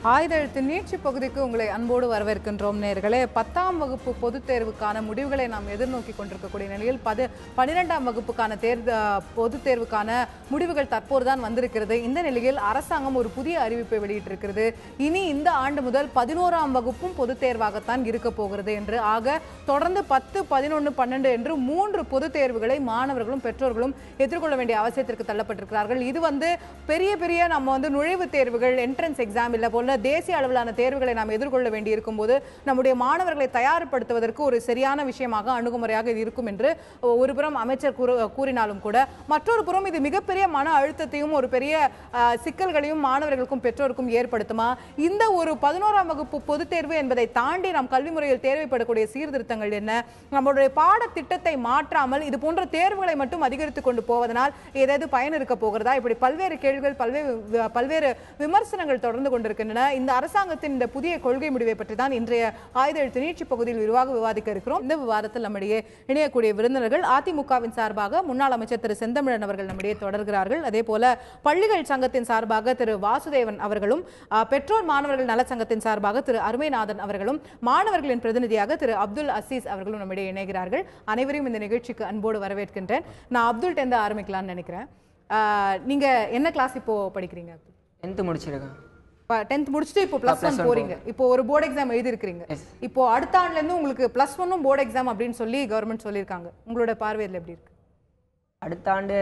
ஆயுத எழுத்து நீட்சி பகுதிக்கு உங்களை அன்போடு வரவேற்கின்றோம் நேயர்களே. 10ஆம் வகுப்பு பொதுத் தேர்வுக்கான முடிவுகளை நாம் எதிர்நோக்கி கொண்டிருக்கக்கூடிய நிலையில் 12ஆம் வகுப்புக்கான பொதுத் தேர்வுக்கான முடிவுகள் தற்போதுதான் வந்திருக்கிறது. இந்த நிலையில் அரசாங்கம் ஒரு புதிய அறிவிப்பை வெளியிட்டிருக்கிறது. இனி இந்த ஆண்டு முதல் 11ஆம் வகுப்பும் பொதுத் தேர்வாகத்தான் இருக்க போகிறது என்று. ஆக தொடர்ந்து 10, 11, 12 என்று 3 பொதுத் தேர்வுகளை மாணவர்களும் பெற்றோர்களும் எதிர்கொள்ள வேண்டிய அவசியத்திற்கு தள்ளப்பட்டிருக்கிறார்கள். இது பெரிய பெரிய நம்ம நுழைவுத் தேர்வுகள், என்ட்ரன்ஸ் எக்ஸாம் இல்ல போல தேசிய அளவிலான தேர்வுகளை நாம் எதிர்கொள்ள வேண்டி இருக்கும்போது நம்முடைய மாணவர்களை தயார்படுத்துவதற்கு ஒரு சரியான விஷயமாக அணுகுமுறையாக இது இருக்கும் என்று ஒருபுறம் அமைச்சர் கூறினாலும் கூட, மற்றொரு புறம் இது மிகப்பெரிய மன அழுத்தத்தையும் ஒரு பெரிய சிக்கல்களையும் மாணவர்களுக்கும் பெற்றோருக்கும் ஏற்படுத்துமா? இந்த ஒரு 11ஆம் வகுப்பு பொதுத் தேர்வு என்பதை தாண்டி நாம் கல்வி முறையில் தேவைப்படக்கூடிய சீர்திருத்தங்கள் என்ன? நம்மளுடைய பாடத்திட்டத்தை மாற்றாமல் இது போன்ற தேர்வுகளை மட்டும் அதிகரித்துக் கொண்டு போவதனால் ஏதாவது பயன் இருக்க போகிறதா? இப்படி பல்வேறு கேள்விகள், பல்வேறு விமர்சனங்கள் தொடர்ந்து கொண்டிருக்கின்றன. இந்த அரசாங்கத்தின் இந்த புதிய கொள்கை முடிவை பற்றி தான் இன்றைய ஆயுத எழுத்து நீட்சி பகுதியில் விரிவாக விவாதிக்க இருக்கிறோம். இந்த விவாதத்தில் நம்மிடையே இணையக்கூடிய விருந்தினர்கள் அதிமுகவின் சார்பாக முன்னாள் அமைச்சர் திரு செந்தமிழன் அவர்கள் நம்மிடையே தொடர்கிறார்கள். அதே போல பள்ளிகள் சங்கத்தின் சார்பாக திரு வாசுதேவன் அவர்களும், பெற்றோர் மாணவர்கள் நல சங்கத்தின் சார்பாக திரு அருமைநாதன் அவர்களும், மாணவர்களின் பிரதிநிதியாக திரு அப்துல் அசீஸ் அவர்களும் நம்மிடையே இணைகிறார்கள். அனைவரையும் இந்த நிகழ்ச்சிக்கு அன்போடு வரவேற்கின்றேன். நான் அப்துல் டெந்து ஆரம்பிக்கலாம்னு நினைக்கிறேன். நீங்க என்ன கிளாஸ் இப்போ படிக்கிறீங்க? 10th முடிச்சிருக்கேன். 10th முடிச்சுட்டு இப்போ +1 போறீங்க. இப்போ ஒரு போர்டு எக்ஸாம் எழுதி இருக்கீங்க. இப்போ அடுத்த ஆண்டுல இருந்து உங்களுக்கு +1 போர்டு எக்ஸாம் அப்படின்னு சொல்லி கவர்மெண்ட் சொல்லியிருக்காங்க. உங்களோட பார்வையில் எப்படி இருக்கு? அடுத்த ஆண்டு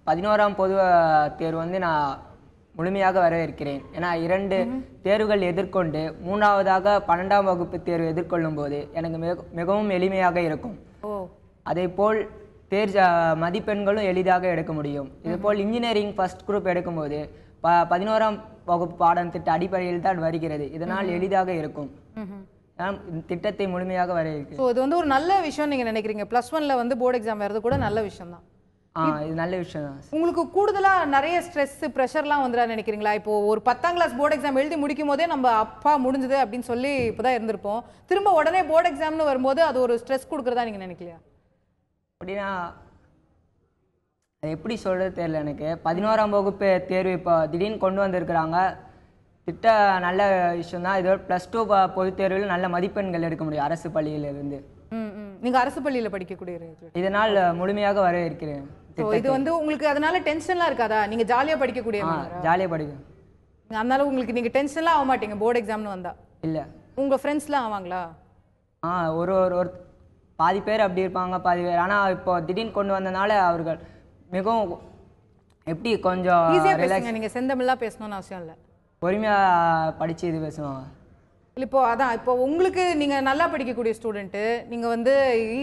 11ஆம் பொது தேர்வு நான் முழுமையாக வரவேற்கிறேன். ஏன்னா 2 தேர்வுகள் எதிர்கொண்டு 3ஆவதாக 12ஆம் வகுப்பு தேர்வு எதிர்கொள்ளும் போது எனக்கு மிகவும் எளிமையாக இருக்கும். அதே போல் மதிப்பெண்களும் எளிதாக எடுக்க முடியும். இதுபோல் இன்ஜினியரிங் ஃபர்ஸ்ட் குரூப் எடுக்கும்போது 11ஆம் வகுப்பு பாடம் திட்ட அடிப்படையில் தான் வருகிறது. இதனால் எளிதாக இருக்கும். திட்டத்தை முழுமையாக வரவேற்கிறேன். இது ஒரு நல்ல விஷயம் நீங்க நினைக்கிறீங்க? +1ல போர்டு எக்ஸாம் வர்றது கூட நல்ல விஷயம் தான். இது நல்ல விஷயம் தான். உங்களுக்கு கூடுதலா நிறைய ஸ்ட்ரெஸ், ப்ரெஷர்லாம் வந்துடா நினைக்கிறீங்களா? இப்போ ஒரு 10ஆம் கிளாஸ் போர்டு எக்ஸாம் எழுதி முடிக்கும் போதே நம்ம அப்பா முடிஞ்சது அப்படின்னு சொல்லி இப்போதான் இருந்திருப்போம். திரும்ப உடனே போர்டு எக்ஸாம்னு வரும்போது அது ஒரு ஸ்ட்ரெஸ் கொடுக்குறதா நீங்க நினைக்கலையா? அப்படின்னா அது எப்படி சொல்கிறது தெரியல எனக்கு. 11ஆம் வகுப்பு தேர்வு இப்போ திடீர்னு கொண்டு வந்திருக்கிறாங்க. திட்ட நல்ல விஷயம் தான். இதோட +2 பொதுத் தேர்வில் நல்ல மதிப்பெண்கள் எடுக்க முடியும் அரசு பள்ளியிலிருந்து. நீங்கள் அரசு பள்ளியில் படிக்கக்கூடிய இதனால் முழுமையாக வரவேற்கிறேன். இது உங்களுக்கு அதனால டென்ஷன்லாம் இருக்காதா? நீங்கள் ஜாலியாக படிக்கக்கூடிய? ஜாலியாக படிக்கும். அதனால உங்களுக்கு நீங்கள் டென்ஷன்லாம் ஆக மாட்டீங்க போர்டு எக்ஸாம்னு வந்தா? இல்லை. உங்கள் ஃப்ரெண்ட்ஸ்லாம் ஆவாங்களா? ஒரு பாதி பேர் அப்படி இருப்பாங்க, பாதி பேர். ஆனால் இப்போ திடீர்னு கொண்டு வந்தனால அவர்கள் மிகவும் எப்படி கொஞ்சம் ஈஸியாக நீங்கள் செந்தமிழாக பேசணும்னு அவசியம் இல்லை, பொறுமையாக படித்து இது பேசுவாங்க. இப்போ அதான் இப்போ உங்களுக்கு நீங்கள் நல்லா படிக்கக்கூடிய ஸ்டூடெண்ட்டு, நீங்கள்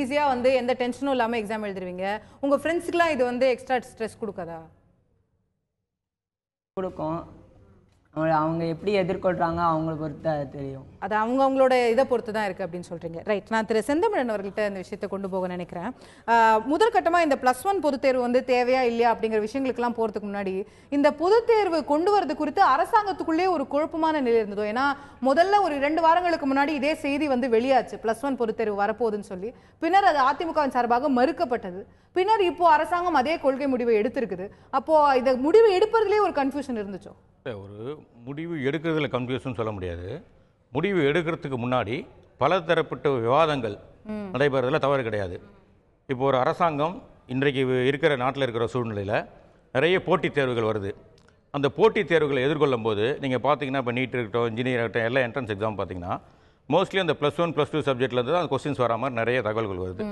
ஈஸியாக எந்த டென்ஷனும் இல்லாமல் எக்ஸாம் எழுதுருவீங்க. உங்கள் ஃப்ரெண்ட்ஸுக்குலாம் இது எக்ஸ்ட்ரா ஸ்ட்ரெஸ் கொடுக்காதா? கொடுக்கும். அவங்க எப்படி எதிர்கொள்றாங்க அவங்கள பொறுத்து தெரியும். அது அவங்களோட இதை பொறுத்து தான் இருக்குது அப்படின்னு சொல்கிறீங்க. ரைட். நான் திரு செந்தமிழன் அவர்கள்ட்ட இந்த விஷயத்தை கொண்டு போக நினைக்கிறேன். முதல் கட்டமாக இந்த +1 பொதுத் தேர்வு தேவையா இல்லையா அப்படிங்கிற விஷயங்களுக்கெல்லாம் போகிறதுக்கு முன்னாடி இந்த பொதுத் தேர்வு கொண்டு வரது குறித்து அரசாங்கத்துக்குள்ளே ஒரு குழப்பமான நிலை இருந்ததோ? ஏன்னா முதல்ல ஒரு 2 வாரங்களுக்கு முன்னாடி இதே செய்தி வெளியாச்சு, +1 பொதுத் தேர்வு வரப்போகுதுன்னு சொல்லி. பின்னர் அது அதிமுகவின் சார்பாக மறுக்கப்பட்டது. பின்னர் இப்போ அரசாங்கம் அதே கொள்கை முடிவை எடுத்திருக்குது. அப்போ இந்த முடிவு எடுப்பதிலே ஒரு கன்ஃபியூஷன் இருந்துச்சோ? ஒரு முடிவு எடுக்கிறதுல கன்ஃபியூஷன் சொல்ல முடியாது. முடிவு எடுக்கிறதுக்கு முன்னாடி பல தரப்பட்ட விவாதங்கள் நடைபெறதில் தவறு கிடையாது. இப்போ ஒரு அரசாங்கம் இன்றைக்கு இருக்கிற நாட்டில் இருக்கிற சூழ்நிலையில் நிறைய போட்டித் தேர்வுகள் வருது. அந்த போட்டித் தேர்வுகளை எதிர்கொள்ளும் போது நீங்கள் பார்த்தீங்கன்னா இப்போ நீட் இருக்கட்டும், இன்ஜினியர் இருக்கட்டும், எல்லா என்ட்ரன்ஸ் எக்ஸாம் பார்த்தீங்கன்னா மோஸ்ட்லி அந்த +1, +2 சப்ஜெக்ட்லேருந்து அந்த கொஸ்டின்ஸ் வர மாதிரி நிறைய தகவல்கள் வருது.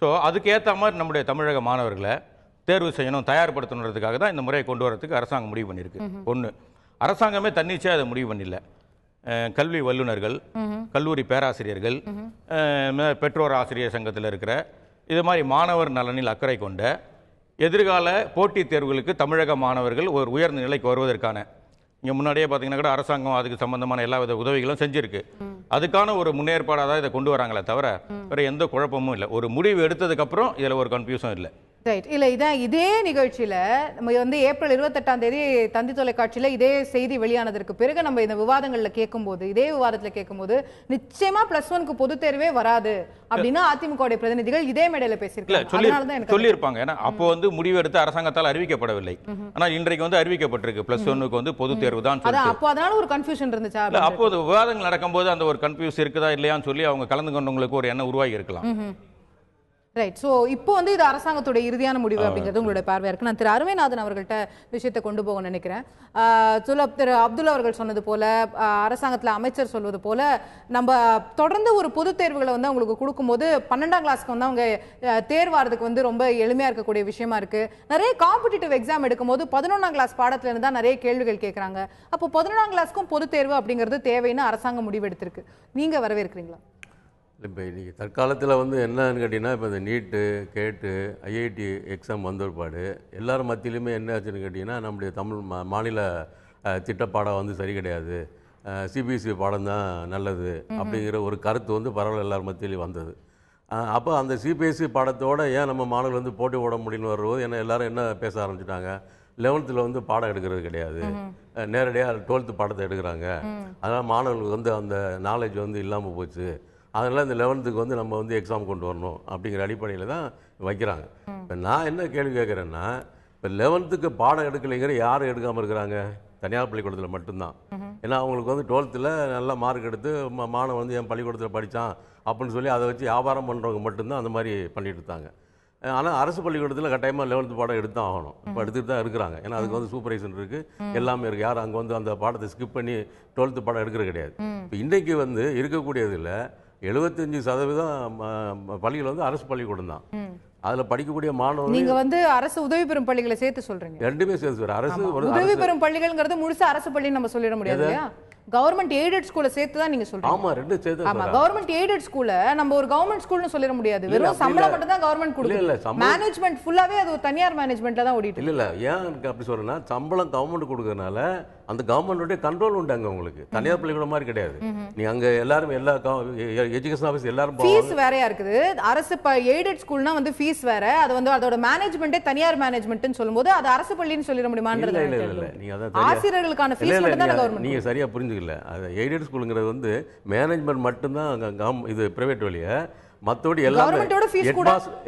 ஸோ அதுக்கேற்ற மாதிரி நம்முடைய தமிழக மாணவர்களை தேர்வு செய்யணும், தயார்படுத்தணுன்றதுக்காக தான் இந்த முறையை கொண்டு வரதுக்கு அரசாங்கம் முடிவு பண்ணியிருக்கு. ஒன்று, அரசாங்கமே தன்னிச்சையாக அதை முடிவு பண்ணிடல. கல்வி வல்லுநர்கள், கல்லூரி பேராசிரியர்கள், பெற்றோர் ஆசிரியர் சங்கத்தில் இருக்கிற இது மாதிரி மாணவர் நலனில் அக்கறை கொண்ட எதிர்கால போட்டித் தேர்வுகளுக்கு தமிழக மாணவர்கள் ஒரு உயர்ந்த நிலைக்கு வருவதற்கான, இங்கே முன்னாடியே பார்த்தீங்கன்னா கூட அரசாங்கம் அதுக்கு சம்பந்தமான எல்லா வித உதவிகளும் செஞ்சிருக்கு. அதுக்கான ஒரு முன்னேற்பாடாக தான் இதை கொண்டு வராங்களே தவிர வேறு எந்த குழப்பமும் இல்லை. ஒரு முடிவு எடுத்ததுக்கப்புறம் இதில் ஒரு கன்ஃபியூஷன் இல்லை. ரைட். இல்ல இதே நிகழ்ச்சியில நம்ம வந்து ஏப்ரல் 28ஆம் தேதி தந்தி தொலைக்காட்சியில இதே செய்தி வெளியானதற்கு பிறகு நம்ம இந்த விவாதங்கள்ல கேட்கும்போது, இதே விவாதத்துல கேட்கும்போது நிச்சயமா +1க்கு பொதுத் தேர்வே வராது அப்படின்னா அதிமுக பிரதிநிதிகள் இதே மேடையில பேசியிருக்காங்க. சொல்லியிருப்பாங்க. ஏன்னா அப்போ வந்து முடிவு எடுத்து அரசாங்கத்தால் அறிவிக்கப்படவில்லை. ஆனா இன்றைக்கு வந்து அறிவிக்கப்பட்டிருக்கு +1க்கு வந்து பொதுத் தேர்வு தான். அப்போ அதனால ஒரு கன்ஃபியூஷன் இருந்துச்சா? அப்போது விவாதங்கள் நடக்கும்போது அந்த ஒரு கன்ஃபியூஸ் இருக்குதா இல்லையான்னு சொல்லி அவங்க கலந்து கொண்டவங்களுக்கு ஒரு எண்ணம் உருவாகி இருக்கலாம். ரைட். ஸோ இப்போ வந்து இது அரசாங்கத்தோட இறுதியான முடிவு அப்படிங்கிறது உங்களுடைய பார்வையா இருக்கு. நான் திரு அருமைநாதன் அவர்கள்ட்ட விஷயத்தை கொண்டு போக நினைக்கிறேன். திரு அப்துல்லா அவர்கள் சொன்னது போல, அரசாங்கத்தில் அமைச்சர் சொல்வது போல, நம்ம தொடர்ந்து ஒரு பொது தேர்வுகளை வந்து அவங்களுக்கு கொடுக்கும்போது 12ஆம் கிளாஸ்க்கு வந்து அவங்க தேர்வாகிறதுக்கு வந்து ரொம்ப எளிமையா இருக்கக்கூடிய விஷயமா இருக்கு. நிறைய காம்படிட்டிவ் எக்ஸாம் எடுக்கும்போது 11ஆம் கிளாஸ் பாடத்துல இருந்து தான் நிறைய கேள்விகள் கேட்கறாங்க. அப்போ 11ஆம் கிளாஸ்க்கும் பொது தேர்வு அப்படிங்கிறது தேவைன்னு அரசாங்கம் முடிவெடுத்திருக்கு. நீங்க வரவேற்கிறீங்களா? இப்போ இன்றைக்கி தற்காலத்தில் வந்து என்னன்னு கேட்டிங்கன்னா, இப்போ இந்த நீட்டு கேட்டு ஐஐடி எக்ஸாம் வந்த ஒருபாடு எல்லாரும் மத்தியிலுமே என்ன ஆச்சுன்னு கேட்டிங்கன்னா, நம்முடைய தமிழ் மாநில திட்டப்பாடம் வந்து சரி கிடையாது, சிபிஎஸ்சி பாடம் தான் நல்லது அப்படிங்கிற ஒரு கருத்து வந்து பரவல் எல்லார் மத்தியிலையும் வந்தது. அப்போ அந்த சிபிஎஸ்சி பாடத்தோடு ஏன் நம்ம மாணவர்கள் வந்து போட்டி போட முடியும்னு வரும்போது ஏன்னா எல்லோரும் என்ன பேச ஆரம்பிச்சிட்டாங்க, 11th வந்து பாடம் எடுக்கிறது கிடையாது, நேரடியாக 12th பாடத்தை எடுக்கிறாங்க, அதனால் மாணவர்களுக்கு வந்து அந்த நாலேஜ் வந்து இல்லாமல் போச்சு, அதனால் இந்த 11th வந்து நம்ம வந்து எக்ஸாம் கொண்டு வரணும் அப்படிங்கிற அடிப்படையில் தான் வைக்கிறாங்க. இப்போ நான் என்ன கேள்வி கேட்குறேன்னா, இப்போ 11th பாடம் எடுக்கலைங்கிற யாரும் எடுக்காமல் இருக்கிறாங்க? தனியார் பள்ளிக்கூடத்தில் மட்டும்தான். ஏன்னா அவங்களுக்கு வந்து 12th நல்ல மார்க் எடுத்து மாணவன் வந்து என் பள்ளிக்கூடத்தில் படித்தான் அப்படின்னு சொல்லி அதை வச்சு வியாபாரம் பண்ணுறவங்க மட்டும்தான் அந்த மாதிரி பண்ணிட்டு இருந்தாங்க. ஆனால் அரசு பள்ளிக்கூடத்தில் கட்டாயமாக 11th பாடம் எடுத்து தான் ஆகணும். இப்போ எடுத்துகிட்டு தான் இருக்கிறாங்க. ஏன்னா அதுக்கு வந்து சூப்பர்வைசன் இருக்குது, எல்லாமே இருக்குது. யாரும் அங்கே வந்து அந்த பாடத்தை ஸ்கிப் பண்ணி 12th பாடம் எடுக்கிறது கிடையாது. இப்போ இன்றைக்கி வந்து இருக்கக்கூடியதில் 75% பள்ளிகள் வந்து அரசு பள்ளிக்கூடம் தான். அதுல படிக்கக்கூடிய மாணவர்கள் நீங்க வந்து அரசு உதவி பெறும் பள்ளிகளை சேர்த்து சொல்றீங்க. ரெண்டுமே சேர்த்து அரசு உதவி பெறும் பள்ளிகள்ங்கிறது முழுசா அரசு பள்ளின்னு நம்ம சொல்லிட முடியாது இல்லையா? கவர்மெண்ட் எய்டட் ஸ்கூல்ல சேர்த்து தான் நீங்க சொல்றீங்க. ஆமா, ரெண்டு சேர்த்து. ஆமா, கவர்மெண்ட் எய்டட் ஸ்கூல்ல நம்ம ஒரு கவர்மெண்ட் ஸ்கூல்னு சொல்லிட முடியாது. வெறும் சம்பளம் மட்டும் தான் கவர்மெண்ட் கொடுக்குது. மேனேஜ்மென்ட் ஃபுல்லாவே அது தனியார் மேனேஜ்மென்ட்ல தான் ஓடிட்டு. இல்ல ஏன் அப்படி சொல்றேன்னா, சம்பளம் கவர்மெண்ட் கொடுக்கறனால அந்த கவர்மெண்டோட கண்ட்ரோல் உண்டு அங்க உங்களுக்கு. தனியார் பள்ளிக்கூடம் மாதிரி கிடையாது. நீ அங்க எல்லாரும் எல்லா எஜுகேஷன் ஆபீஸ் எல்லாரும் ஃபீஸ் வேறயா இருக்குது. அரசு எய்டட் ஸ்கூல்னா வந்து ஃபீஸ் வேற, அது வந்து அதோட மேனேஜ்மென்ட்டே தனியார் மேனேஜ்மென்ட்னு சொல்லும்போது அது அரசு பள்ளின்னு சொல்லிட முடியுமான்றது இல்ல. நீங்க அத ஆசிரியர்களுக்கான ஃபீஸ் மட்டும் தான் கவர்மெண்ட். நீங்க சரியா புரிஞ்சுக்கல. அது எய்டட் ஸ்கூல்ங்கிறது வந்து மேனேஜ்மென்ட் மட்டும் தான், இது பிரைவேட் வழியா. மற்றபடி எல்லாமே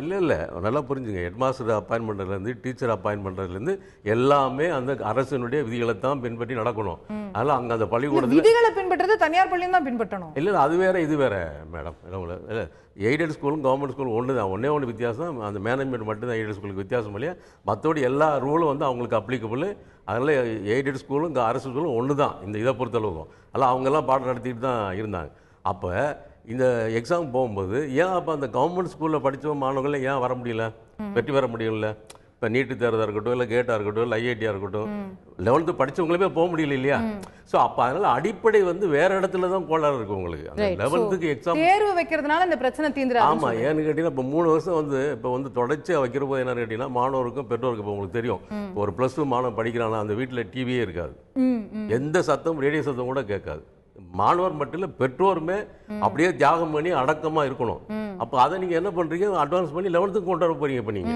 இல்ல நல்லா புரிஞ்சுங்க. ஹெட் மாஸ்டர் அப்பாயின்ட் பண்றதுலேருந்து டீச்சர் அப்பாயின்ட் பண்றதுலேருந்து எல்லாமே அந்த அரசினுடைய விதிகளை தான் பின்பற்றி நடக்கணும். அதனால அங்க அந்த பள்ளிக்கூடத்தில் விதிகளை பின்பற்றது தனியார் பள்ளியும் தான் பின்பற்றணும். இல்ல அது வேற இது வேற மேடம். எய்டட் ஸ்கூலும் கவர்மெண்ட் ஸ்கூலும் ஒன்று தான். ஒன்று வித்தியாசம், அந்த மேனேஜ்மெண்ட் மட்டும் தான் எய்டட் ஸ்கூலுக்கு வித்தியாசம் இல்லையா. மற்றபடி எல்லா ரூலும் வந்து அவங்களுக்கு அப்ளிகபிள். அதனால எய்டட் ஸ்கூலும் அரசு ஸ்கூலும் ஒன்று தான் இந்த இதை பொறுத்தளவுக்கும். அதெல்லாம் அவங்கெல்லாம் பாடம் நடத்திட்டு தான் இருந்தாங்க. அப்போ இந்த எக்ஸாம் போகும்போது ஏன் அப்போ அந்த கவர்மெண்ட் ஸ்கூலில் படித்த மாணவர்கள் ஏன் வர முடியல, வெற்றி பெற முடியல? இப்போ நீட்டு தேர்வாக இருக்கட்டும், இல்லை கேட்டாக இருக்கட்டும், இல்லை ஐஐடியாக இருக்கட்டும், 11th படித்தவங்களுமே போக முடியல இல்லையா? ஸோ அப்போ அதனால அடிப்படை வந்து வேற இடத்துல தான் கோளாறு இருக்கு உங்களுக்கு. அந்த 11th எக்ஸாம் தேர்வு வைக்கிறதுனால இந்த பிரச்சனை தீந்துராது. ஆமாம், ஏன்னு கேட்டீங்கன்னா இப்போ 3 வருஷம் வந்து இப்போ வந்து தொடர்ச்சியாக வைக்கிற போது என்ன கேட்டீங்கன்னா, மாணவருக்கும் பெற்றோருக்கும் இப்போ உங்களுக்கு தெரியும், ஒரு +2 மாணவன் படிக்கிறானா அந்த வீட்டில் டிவியே இருக்காது, எந்த சத்தம் ரேடியோ சத்தம் கூட கேட்காது. மாணவர் மட்டும் இல்லை, பெற்றோருமே அப்படியே தியாகம் பண்ணி அடக்கமா இருக்கணும். அப்போ அதை நீங்க என்ன பண்றீங்க, அட்வான்ஸ் பண்ணி 11th கொண்டு வர போறீங்க. இப்போ நீங்க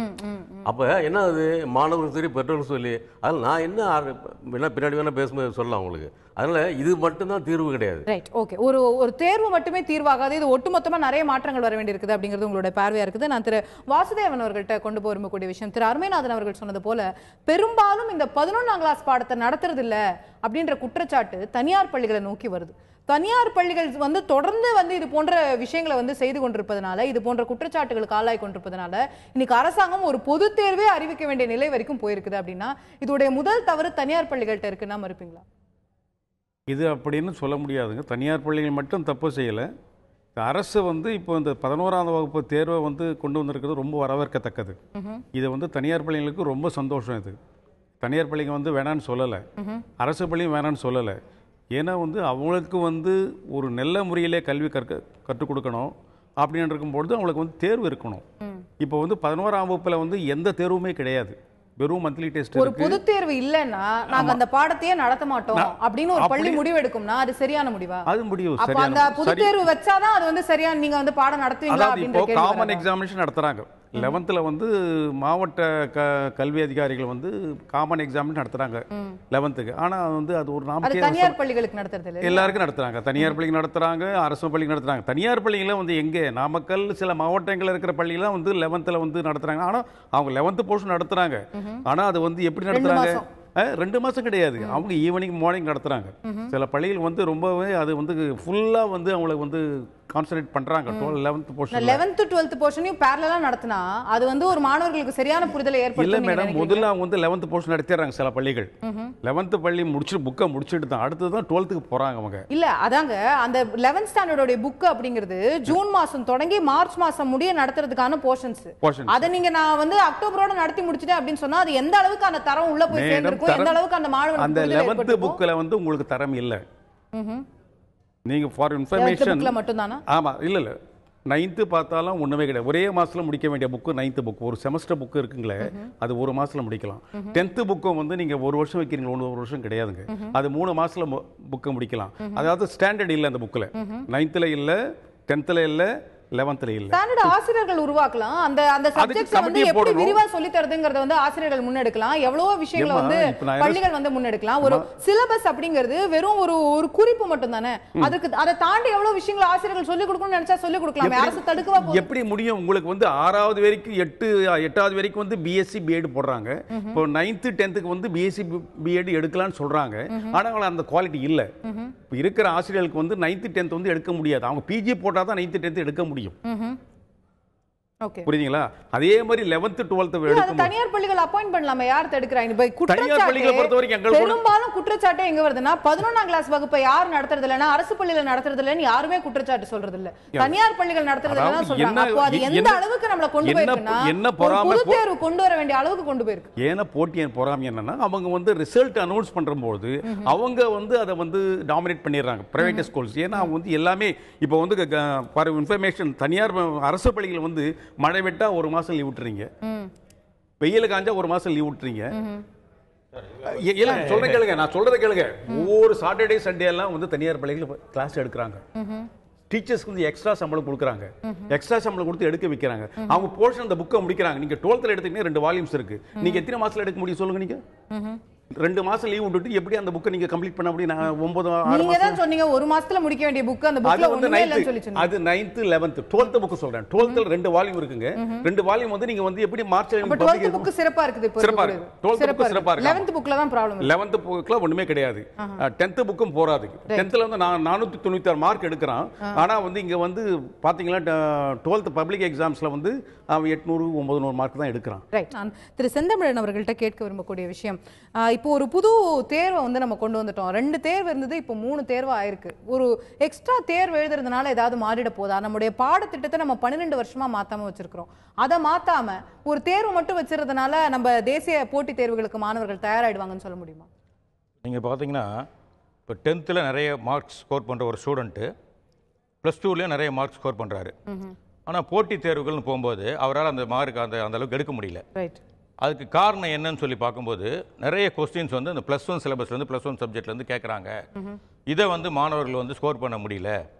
அப்போ என்ன அது மாணவர்களும் சரி பெற்றோரும் சொல்லி, அதில் நான் என்ன பின்னாடி வேணா பேசும்போது சொல்லலாம் உங்களுக்கு. அதனால இது மட்டும்தான் தீர்வு கிடையாது. Right, okay. ஒரு தேர்வு மட்டுமே தீர்வாகாது, இது ஒட்டுமொத்தமா நிறைய மாற்றங்கள் வர வேண்டியிருக்குது அப்படிங்கிறது உங்களுடைய பார்வையா இருக்குது. நான் திரு வாசுதேவன் அவர்கள்ட்ட கொண்டு போக விரும்பக்கூடிய விஷயம், திரு அருமைநாதன் அவர்கள் சொன்னது போல பெரும்பாலும் இந்த 11ஆம் கிளாஸ் பாடத்தை நடத்துறது இல்லை அப்படின்ற குற்றச்சாட்டு தனியார் பள்ளிகளை நோக்கி வருது. தனியார் பள்ளிகள் வந்து தொடர்ந்து வந்து இது போன்ற விஷயங்களை வந்து செய்து கொண்டிருப்பதனால, இது போன்ற குற்றச்சாட்டுகளுக்கு ஆளாய் கொண்டிருப்பதனால இன்னைக்கு அரசாங்கம் ஒரு பொது தேர்வே அறிவிக்க வேண்டிய நிலை வரைக்கும் போயிருக்குது. அப்படின்னா இதோடைய முதல் தவறு தனியார் பள்ளிகள்கிட்ட இருக்குன்னா மறுப்பீங்களா? இது அப்படின்னு சொல்ல முடியாதுங்க. தனியார் பள்ளிகள் மட்டும் தப்பு செய்யலை. அரசு வந்து இப்போ இந்த 11ஆம் வகுப்பு தேர்வை வந்து கொண்டு வந்திருக்கிறது ரொம்ப வரவேற்கத்தக்கது. இது வந்து தனியார் பள்ளிகளுக்கு ரொம்ப சந்தோஷம். இது தனியார் பள்ளிங்க வந்து வேணான்னு சொல்லலை, அரசு பள்ளியும் வேணான்னு சொல்லலை. ஏன்னா வந்து அவங்களுக்கு வந்து ஒரு நல்ல முறையிலே கல்வி கற்றுக் கொடுக்கணும் அப்படின்னு இருக்கும்பொழுது அவங்களுக்கு வந்து தேர்வு இருக்கணும். இப்போ வந்து 11ஆம் வகுப்பில் வந்து எந்த தேர்வுமே கிடையாது, வெறும் மந்த்லி டெஸ்ட். ஒரு பொது தேர்வு இல்லைன்னா நாங்க அந்த பாடத்தையே நடத்த மாட்டோம் அப்படின்னு ஒரு பள்ளி முடிவு எடுக்கும்னா அது சரியான முடிவா? அது முடிவு. அப்ப அந்த பொது தேர்வு வச்சாதான் அது வந்து சரியான நீங்க வந்து பாடம் நடத்துவீங்களா? இப்போ காமன் எக்ஸாமினேஷன் நடத்துறாங்க. 11th வந்து மாவட்ட கல்வி அதிகாரிகள் வந்து காமன் எக்ஸாம் நடத்துறாங்க 11th. ஆனா வந்து அது ஒரு அது தனியார் பள்ளிகளுக்கு நடத்துறது இல்ல, எல்லாருக்கும் நடத்துறாங்க. தனியார் பள்ளிக்கு நடத்துறாங்க, அரசு பள்ளிக்கு நடத்துறாங்க. தனியார் பள்ளிகளை வந்து எங்கே நாமக்கல் சில மாவட்டங்கள் இருக்கிற பள்ளியெல்லாம் வந்து 11th வந்து நடத்துறாங்க. ஆனா அவங்க 11th போர்ஷன் நடத்துறாங்க. ஆனா அது வந்து எப்படி நடத்துறாங்க? 2 மாசம் கிடையாது, அவங்க ஈவினிங் மார்னிங் நடத்துறாங்க. சில பள்ளிகள் வந்து ரொம்பவே அது வந்து ஃபுல்லா வந்து அவங்களுக்கு வந்து கான்சன்ட்ரேட் பண்றாங்க 11th போர்ஷன். 11th 12th போர்ஷனையும் parallel-ஆ நடத்தினா அது வந்து ஒரு மாணவர்களுக்கு சரியான புரிதலை ஏற்படுத்தும். இல்ல மேடம், முதல்ல அவங்க வந்து 11th போர்ஷன் நடத்திடுறாங்க சில பள்ளிகள். 11th பள்ளி முடிச்சுட்டு புக்கை முடிச்சுட்டு தான் அடுத்து தான் 12th போறாங்க அவங்க. இல்ல அதாங்க, அந்த 11th ஸ்டாண்டர்டோட புக் அப்படிங்கிறது ஜூன் மாசம் தொடங்கி மார்ச் மாசம் முடிய நடத்துறதுக்கான போர்ஷன்ஸ். அத நீங்க நான் வந்து அக்டோபரோட நடத்தி முடிச்சிட்டேன் அப்படின்னு சொன்னா அது எந்த அளவுக்கு அந்த தரம் உள்ள போய் சேர்ந்திருக்கும், எந்த அளவுக்கு அந்த மாணவன் அந்த 11th புக்ல வந்து உங்களுக்கு தரம் இல்ல. நீங்க ஃபார் இன்ஃபர்மேஷன் மட்டும்தானா? ஆமா, இல்ல 9th பார்த்தாலும் ஒண்ணுமே கிடையாது. ஒரே மாசத்துல முடிக்க வேண்டிய புக்கு 9th புக். ஒரு செமஸ்டர் புக் இருக்குங்களே, அது ஒரு மாசத்துல முடிக்கலாம். 10th புக்கும் வந்து நீங்க ஒரு வருஷம் வைக்கிறீங்க, ஒரு வருஷம் கிடையாதுங்க. அது 3 மாசத்துல புக்கை முடிக்கலாம். அதாவது ஸ்டாண்டர்ட் இல்ல அந்த புக்ல. 9th இல்ல, 10th இல்ல, 11th இல்ல. ஸ்டாண்டர்ட் ஆசிரியர்கள் உருவாக்கலாம். அந்த அந்த சப்ஜெக்ட்ஸ் வந்து எப்படி விரிவா சொல்லி தரதுங்கறத வந்து ஆசிரியர்கள் முன்னெடுக்கலாம். எவ்வளவோ விஷயங்களை வந்து பள்ளிகள் வந்து முன்னெடுக்கலாம். ஒரு சிலபஸ் அப்படிங்கிறது வெறும் ஒரு குறிப்பு மட்டும் தானே. அதுக்கு அதை தாண்டி எவ்வளவு விஷயங்களை ஆசிரியர்கள் சொல்லி கொடுக்கணும்னு நினைச்சா சொல்லி கொடுக்கலாம். அரசு தடுக்கவா போகுது? எப்படி முடியும்? உங்களுக்கு வந்து 6வது வரைக்கும் 8வது வரைக்கும் வந்து பிஎஸ்சி பிஎட் போடுறாங்க. இப்போ 9th 10th வந்து பிஎஸ்சி பிஎட் எடுக்கலாம்னு சொல்றாங்க. ஆனா அந்த குவாலிட்டி இல்ல. இப்போ இருக்கிற ஆசிரியர்களுக்கு வந்து 9th 10th வந்து எடுக்க முடியாது. அவங்க பிஜி போட்டா தான் 9th 10th எடுக்க முடியும். புரியுதுங்களா? அதே மாதிரி 11th 12th எடுக்கும். தனியார் பள்ளிகள் அப்பாயிண்ட் பண்ணலாமா? யார் தடுக்கறாங்க? இப்ப தனியார் பள்ளிகளை பொறுத்தவரைக்கும் எங்களுக்கு பெரும்பாலும் குற்றச்சாட்டு எங்க வருதுன்னா 11ஆம் கிளாஸ் வகுப்பை யார் நடத்துறது இல்லனா அரசு பள்ளியில நடத்துறது இல்லன்னு யாருமே குற்றச்சாட்டு சொல்றது இல்ல. தனியார் பள்ளிகள் நடத்துறது இல்லன்னு சொல்றாங்க. அப்போ அது எந்த அளவுக்கு நம்மள கொண்டு போயிருக்குன்னா என்ன பொறாமை தேர்வு கொண்டு வர வேண்டிய அளவுக்கு கொண்டு போயிருக்கு. ஏன்னா போட்டியின் பொறாமை என்னன்னா அவங்க வந்து ரிசல்ட் அனௌன்ஸ் பண்றபோது அவங்க வந்து அதை வந்து டாமினேட் பண்ணிடுறாங்க பிரைவேட் ஸ்கூல்ஸ். ஏன்னா அவங்க வந்து எல்லாமே இப்போ வந்து ஃபார் இன்ஃபர்மேஷன் தனியார் அரசு பள்ளிகள் வந்து மழை வெட்டா ஒரு மாசம் லீவ் விட்டுறீங்க, வெயில காஞ்சா ஒரு மாசம் லீவ் விட்டுறீங்க. சொல்றேன் கேளுங்க, நான் சொல்றதை கேளுங்க. ஒவ்வொரு சாட்டர்டே சண்டே எல்லாம் வந்து தனியார் பள்ளிகள் கிளாஸ் எடுக்கிறாங்க. டீச்சர்ஸ்க்கு வந்து எக்ஸ்ட்ரா சம்பளம் கொடுக்குறாங்க. எக்ஸ்ட்ரா சம்பளம் கொடுத்து எடுக்க வைக்கிறாங்க. அவங்க போர்ஷன் அந்த புக்கை முடிக்கிறாங்க. நீங்க 12th எடுத்தீங்கன்னா 2 வால்யூம்ஸ் இருக்கு. நீங்க எத்தனை மாசத்துல எடுக்க முடியும் சொல்லுங்க? நீங்க 2 மாசம் லீவ் விட்டுட்டு எப்படி அந்த புக்கை நீங்க கம்ப்ளீட் பண்ண முடியும்? 9 6 நீங்க தான் சொன்னீங்க ஒரு மாசத்துல முடிக்க வேண்டிய புக் அந்த புக்ல ஒண்ணுமே இல்லன்னு சொல்லி சொன்னீங்க. அது 9th 11th 12th புக் சொல்றேன். 12th 2 வால்யூம் இருக்குங்க. 2 வால்யூம் வந்து நீங்க வந்து எப்படி மார்ச்ல 12th புக் சிறப்பா இருக்குது. இப்போ சிறப்பா இருக்கு. 12th புக் சிறப்பா இருக்கு. 11th புக்ல தான் ப்ராப்ளம். 11th புக்ல ஒண்ணுமே கிடையாது. 10th புக்கும் போறாது. 10thல வந்து 496 மார்க் எடுக்கறான். ஆனா வந்து இங்க வந்து பாத்தீங்களா 12th பப்ளிக் எக்ஸாம்ஸ்ல வந்து அவன் 800 900 மார்க் தான் எடுக்கறான். ரைட். நான் திரு செந்தமிழன் அவர்கள்ட்ட கேட்க விரும்பக்கூடிய விஷயம், இப்போ ஒரு புது தேர்வை வந்து நம்ம கொண்டு வந்துட்டோம். 2 தேர்வு இருந்தது, இப்போ 3 தேர்வு ஆயிருக்கு. ஒரு எக்ஸ்ட்ரா தேர்வு எழுதுறதுனால ஏதாவது மாறிட போதா? நம்முடைய பாடத்திட்டத்தை நம்ம 12 வருஷமா மாத்தாம வச்சிருக்கிறோம். அதை மாத்தாம ஒரு தேர்வு மட்டும் வச்சிருந்ததுனால நம்ம தேசிய போட்டித் தேர்வுகளுக்கு மாணவர்கள் தயாராயிடுவாங்கன்னு சொல்ல முடியுமா? நீங்கள் பார்த்தீங்கன்னா இப்போ 10th நிறைய மார்க்ஸ் ஸ்கோர் பண்ணுற ஒரு ஸ்டூடெண்ட்டு +2லேயும் நிறைய மார்க் ஸ்கோர் பண்ணுறாரு. ஆனால் போட்டித் தேர்வுகள்னு போகும்போது அவரால் அந்த மார்க் அந்த அளவுக்கு எடுக்க முடியல. ரைட். அதுக்கு காரணம் என்னன்னு சொல்லி பார்க்கும்போது நிறைய கொஸ்டின்ஸ் வந்து அந்த +1 சிலபஸ்லேருந்து +1 சப்ஜெக்ட்லேருந்து கேட்குறாங்க. இதை வந்து மாணவர்கள் வந்து ஸ்கோர் பண்ண முடியல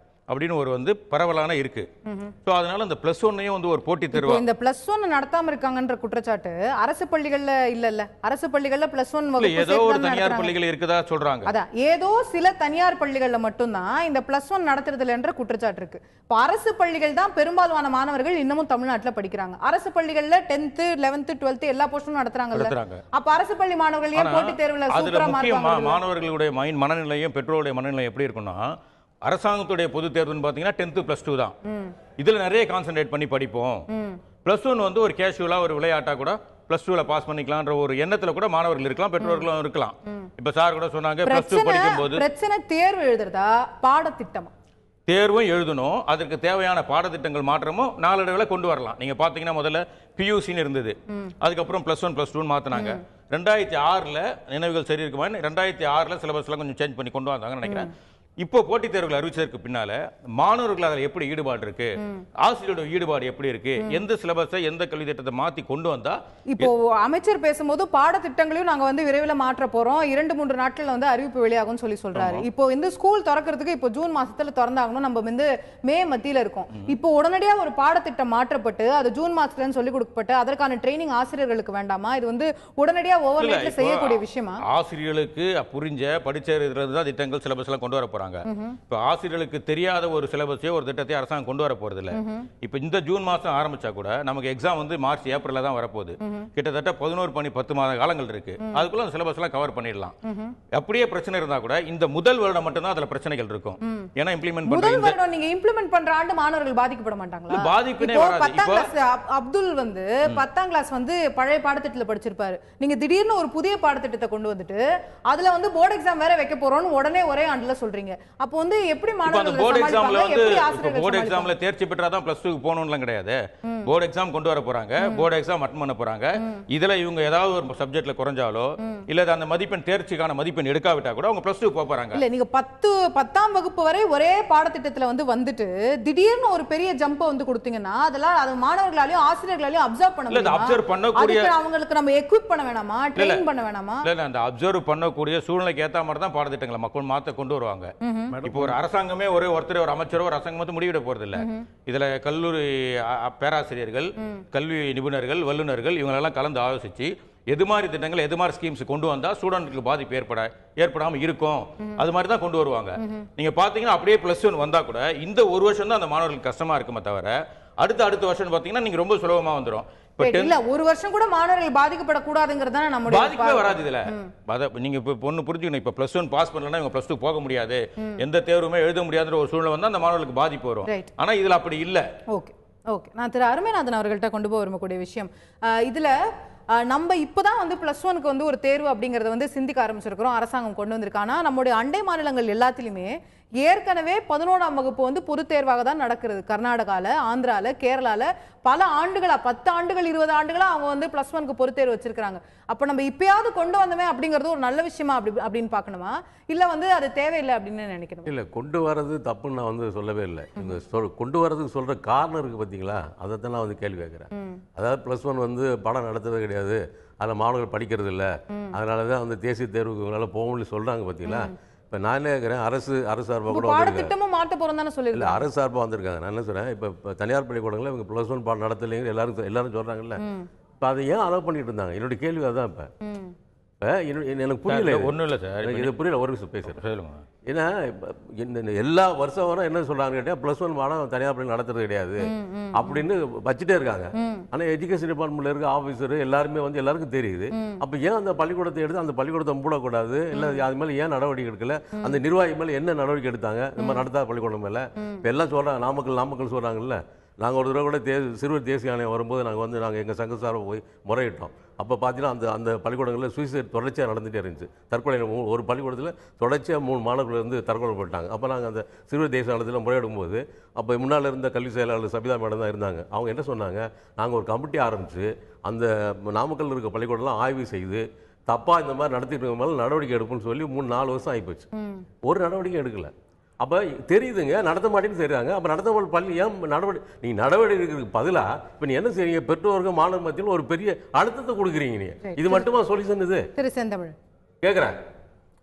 அப்படின்னு ஒரு வந்து பரவலான இருக்கு. சோ அதனால இந்த +1ஐயும் வந்து ஒரு போட்டி தேர்வு இந்த +1 நடத்தாம இருக்காங்கன்ற குற்றச்சாட்டு அரசு பள்ளிகள்ல இல்ல. அரசு பள்ளிகள்ல +1 வகுப்பு ஏதோ ஒரு தனியார் பள்ளிகள் இருக்குதா சொல்றாங்க. அதான் ஏதோ சில தனியார் பள்ளிகள்ல மட்டும் தான் இந்த +1 நடத்துறதுல என்ற குற்றச்சாட்டு இருக்கு. இப்போ அரசு பள்ளிகள் தான் பெரும்பாலான மாணவர்கள் இன்னமும் தமிழ்நாட்டுல படிக்கிறாங்க. அரசு பள்ளிகள்ல 10th 11th 12th எல்லா போர்ஷனும் நடத்துறாங்க. அப்ப அரசு பள்ளி மாணவர்கள் ஏன் போட்டி தேர்வுல சூப்பரா மார்க்? மாணவர்களுடைய மனநிலையும் பெற்றோருடைய மனநிலையும் எப்படி இருக்குன்னா, அரசாங்கத்துடைய பொது தேர்வுன்னு பாத்தீங்கன்னா 10th +2 தான். இதுல நிறைய கான்சென்ட்ரேட் பண்ணி படிப்போம். +1 வந்து ஒரு கேஷுவலா ஒரு விளையாட்டா கூட +2ல பாஸ் பண்ணிக்கலாம்ன்ற ஒரு எண்ணத்துல கூட மாணவர்கள் இருக்கலாம், பெற்றோர்களும் இருக்கலாம். இப்ப சார் கூட சொன்னாங்க +2 படிக்கும்போது பிரச்சனை தேர்வு எழுதுறதா பாடத்திட்டம்? தேர்வும் எழுதணும், அதற்கு தேவையான பாடத்திட்டங்கள் மாற்றமும் நாளடைவில் கொண்டு வரலாம். நீங்க பாத்தீங்கன்னா முதல்ல பியூசின்னு இருந்தது, அதுக்கப்புறம் +1 +2 மாத்தினாங்க. 2006ல நினைவுகள் சரி இருக்குமா, 2006ல சிலபஸ்லாம் கொஞ்சம் சேஞ்ச் பண்ணி கொண்டு வந்தாங்கன்னு நினைக்கிறேன். இப்போ போட்டித் தேர்வுகள் அறிவிச்சதற்கு பின்னால மாணவர்கள் அதில் எப்படி ஈடுபாடு இருக்கு, ஆசிரியரோட ஈடுபாடு எப்படி இருக்கு, எந்த சிலபஸை எந்த கல்வி திட்டத்தை மாத்தி கொண்டு வந்தா. இப்போ அமைச்சர் பேசும்போது பாடத்திட்டங்களையும் நாங்க வந்து விரைவில் மாற்ற போறோம், 2-3 நாட்கள்ல வந்து அறிவிப்பு வெளியாகும்னு சொல்றாரு. இப்போ இந்த ஸ்கூல் திறக்கிறதுக்கு இப்போ ஜூன் மாசத்துல திறந்தாகணும், நம்ம வந்து மே மத்தியில இருக்கோம். இப்போ உடனடியா ஒரு பாடத்திட்டம் மாற்றப்பட்டு அது ஜூன் மாசத்துல சொல்லி கொடுக்கப்பட்டு அதற்கான ட்ரைனிங் ஆசிரியர்களுக்கு வேண்டாமா? இது வந்து உடனடியா ஓவர்நைட்ல செய்யக்கூடிய விஷயமா? ஆசிரியர்களுக்கு புரிஞ்ச படிச்சதுதான் திட்டங்கள் சிலபஸ் எல்லாம் கொண்டு வர போறாங்க. இப்ப ஆசிரியர்களுக்கு தெரியாத ஒரு சிலபஸையோ ஒரு திட்டத்தை அரசாங்கம் கொண்டு வர போறது இல்ல. இப்ப இந்த ஜூன் மாசம் ஆரம்பிச்சா கூட நமக்கு எக்ஸாம் வந்து மார்ச் ஏப்ரல்ல தான் வரப்போகுது. கிட்டத்தட்ட 11-10 மாத காலங்கள் இருக்கு. அதுக்குள்ள அந்த சிலபஸ் எல்லாம் கவர் பண்ணிடலாம். அப்படியே பிரச்சனை இருந்தா கூட இந்த முதல் வருடம் மட்டும் தான் அதுல பிரச்சனைகள் இருக்கும். ஏன்னா இம்ப்ளிமெண்ட் முதல் வருடம் நீங்க இம்ப்ளிமெண்ட் பண்ற ஆண்டு மாணவர்கள் பாதிக்கப்பட மாட்டாங்களா? பாதிப்புனே வராது. 10ஆம் கிளாஸ் அப்துல் வந்து 10ஆம் கிளாஸ் வந்து பழைய பாடத்திட்டத்துல படிச்சிருப்பாரு. நீங்க திடீர்னு ஒரு புதிய பாடத்திட்டத்தை கொண்டு வந்துட்டு அதுல வந்து போர்டு எக்ஸாம் வேற வைக்க போறோம்னு உடனே ஒரே ஆண்டுல சொல்றீங்க. அப்போ வந்து எப்படி மாணவர்கள் போர்டு எக்ஸாம்ல வந்து ஆசிரியர்கள் போர்டு எக்ஸாம்ல தேர்ச்சி பெற்றாதான் +2 க்கு போகணும்லாம் கிடையாது. போர்டு எக்ஸாம் கொண்டு வர போறாங்க, போர்டு எக்ஸாம் அட்டெண்ட் பண்ண போறாங்க. இதுல இவங்க ஏதாவது ஒரு சப்ஜெக்ட்ல குறைஞ்சாலோ இல்ல அந்த மதிப்பெண் தேர்ச்சிக்கான மதிப்பெண் எடுக்காவிட்டா கூட அவங்க +2 போக போறாங்க. இல்ல நீங்க 10ஆம் வகுப்பு வரை ஒரே பாடத்திட்டத்துல வந்து வந்துட்டு திடீர்னு ஒரு பெரிய ஜம்ப் வந்து கொடுத்தீங்கன்னா அதெல்லாம் அது மாணவர்களாலயும் ஆசிரியர்களாலயும் அப்சர்வ் பண்ண முடியுமா? அப்சர்வ் பண்ணக்கூடிய அவங்களுக்கு நம்ம எக்விப் பண்ண வேணாமா, ட்ரெயின் பண்ண வேணாமா? இல்ல அந்த அப்சர்வ் பண்ணக்கூடிய சூழ்நிலைக்கு ஏத்த மாதிரி தான் பாடத்திட்டங்களை மக்கள் மாத்த கொண்டு வருவாங்க. இப்போ ஒரு அரசாங்கமே ஒருத்தர் ஒரு அமைச்சரோ ஒரு அரசாங்கம் வந்து முடிவிட போறது இல்ல. இதுல கல்லூரி பேராசிரியர்கள், கல்வி நிபுணர்கள், வல்லுநர்கள் இவங்க எல்லாம் கலந்து ஆலோசிச்சு எது மாதிரி திட்டங்கள் எது மாதிரி ஸ்கீம்ஸ் கொண்டு வந்தா ஸ்டூடெண்ட்க்கு பாதிப்பு ஏற்படாம இருக்கும் அது மாதிரி தான் கொண்டு வருவாங்க. நீங்க பாத்தீங்கன்னா அப்படியே +1 வந்தா கூட இந்த ஒரு வருஷம் தான் அந்த மாணவர்களுக்கு கஷ்டமா இருக்குமே தவிர அடுத்த வருஷம் பாத்தீங்கன்னா நீங்க ரொம்ப சுலபமா வந்துரும். இல்ல ஒரு வருஷம் கூட மாணவர்கள் பாதிக்கப்படக்கூடாதுங்கிறது தான் நம்மளுடைய பாதிக்கவே வராது. இதுல நீங்க இப்ப பொண்ணு புரிஞ்சுக்கணும், இப்ப +1 பாஸ் பண்ணலன்னா இவங்க +2 போக முடியாது, எந்த தேர்வுமே எழுத முடியாத ஒரு சூழ்நிலை வந்தா அந்த மாணவர்களுக்கு பாதிப்பு வரும். ஆனா இதுல அப்படி இல்ல. ஓகே ஓகே நான் திரு அருமைநாதன் அவர்கள்ட்ட கொண்டு போக விரும்பக்கூடிய விஷயம் இதுல நம்ம இப்பதான் வந்து +1க்கு வந்து ஒரு தேர்வு அப்படிங்கறத வந்து சிந்திக்க ஆரம்பிச்சிருக்கிறோம், அரசாங்கம் கொண்டு வந்திருக்கானா. நம்முடைய அண்டை மாநிலங்கள் எல்லாத்திலுமே ஏற்கனவே 11ஆம் வகுப்பு வந்து பொது தேர்வாக தான் நடக்கிறது. கர்நாடகால, ஆந்திரால, கேரளால பல ஆண்டுகளா 10 ஆண்டுகள் 20 ஆண்டுகளா அவங்க வந்து +1க்கு பொது தேர்வு வச்சிருக்காங்க. அப்ப நம்ம இப்பயாவது கொண்டு வந்தோமே அப்படிங்கிறது ஒரு நல்ல விஷயமா அப்படின்னு பார்க்கணுமா, இல்ல வந்து அது தேவையில்லை அப்படின்னு நினைக்கணும்? இல்லை, கொண்டு வர்றது தப்புன்னு நான் வந்து சொல்லவே இல்லை. இந்த கொண்டு வர்றதுக்கு சொல்ற காரணம் இருக்கு பார்த்தீங்களா, அதை தான் நான் வந்து கேள்வி கேட்குறேன். அதாவது +1 வந்து பாடம் நடத்துறது கிடையாது, அதில் மாணவர்கள் படிக்கிறது இல்லை, அதனால தான் வந்து தேசிய தேர்வுக்கு இவங்களால போக முடியல சொல்றாங்க பார்த்தீங்களா. இப்போ நான் என்ன கேட்குறேன், அரசு சார்பாக கூட பாடத்திட்டமும் மாற்ற போறோம் தானே சொல்லி இல்லை, அரசு சார்பாக வந்திருக்காங்க. நான் என்ன சொல்றேன், இப்போ தனியார் பள்ளிக்கூடங்களில் இவங்க +1 பாடம் நடத்தலைங்க எல்லாரும் சொல்றாங்கல்ல. இப்போ அதை ஏன் அலோவ் பண்ணிட்டு இருந்தாங்க? என்னுடைய கேள்வி அதுதான். இப்போ எனக்கு புரியல. ஒன்றும் இல்லை சார், எனக்கு இது புரியல. ஒரு நிமிஷம் பேசுகிறேன். சொல்லுங்க. ஏன்னா இந்த எல்லா வருஷம் வர என்ன சொல்றாங்க கேட்டால் +1 பாடம் தனியார் பள்ளி நடத்துறது கிடையாது அப்படின்னு வச்சுட்டே இருக்காங்க. ஆனால் எஜுகேஷன் டிபார்ட்மெண்ட்ல இருக்க ஆஃபீஸர் எல்லாருமே வந்து எல்லாருக்கும் தெரியுது. அப்போ ஏன் அந்த பள்ளிக்கூடத்தை எடுத்து அந்த பள்ளிக்கூடத்தை மூடக்கூடாது, இல்லை அது மேலே ஏன் நடவடிக்கை எடுக்கல, அந்த நிர்வாகி மேலே என்ன நடவடிக்கை எடுத்தாங்க நம்ம நடத்தாத பள்ளிக்கூடம் மேலே? இப்போ எல்லாம் சொல்றாங்க, நாமக்கல் சொல்றாங்கல்ல. நாங்கள் ஒரு தடவை கூட சிறுவர் தேசிய ஆணையம் வரும்போது நாங்கள் எங்கள் சங்க சார்பாக போய் முறையிட்டோம். அப்போ பார்த்தீங்கன்னா அந்த பள்ளிக்கூடங்களில் சூசைட் தொடர்ச்சியாக நடந்துகிட்டே இருந்துச்சு. தற்கொலை ஒரு பள்ளிக்கூடத்தில் தொடர்ச்சியாக 3 மாணவர்கள் வந்து தற்கொலை போட்டாங்க. அப்போ நாங்கள் அந்த சிறுவர் தேசிய ஆணையத்தில் முறையிடும் போது அப்போ முன்னால் இருந்த கல்வி செயலாளர் சபிதா மேடம் தான் இருந்தாங்க. அவங்க என்ன சொன்னாங்க, நாங்கள் ஒரு கமிட்டி ஆரம்பித்து அந்த நாமக்கல் இருக்க பள்ளிக்கூடம்லாம் ஆய்வு செய்து தப்பாக இந்த மாதிரி நடத்திட்டு இருக்க மேலே நடவடிக்கை எடுப்போம்னு சொல்லி 3-4 வருஷம் ஆகிப்போச்சு. ஒரு நடவடிக்கை எடுக்கலை. அப்போ தெரியுதுங்க, நடத்த மாட்டேன்னு செய்கிறாங்க. அப்போ நடத்த பள்ளி ஏன் நடவடிக்கை எடுக்கிறதுக்கு பதிலாக இப்போ நீ என்ன செய்றீங்க, பெற்றோர்கள் மாணவர் மத்தியில் ஒரு பெரிய அழுத்தத்தை கொடுக்குறீங்க. நீ இது மட்டுமா சொல்யூஷன்? இது திரு செந்தமிழ் கேட்குறேன்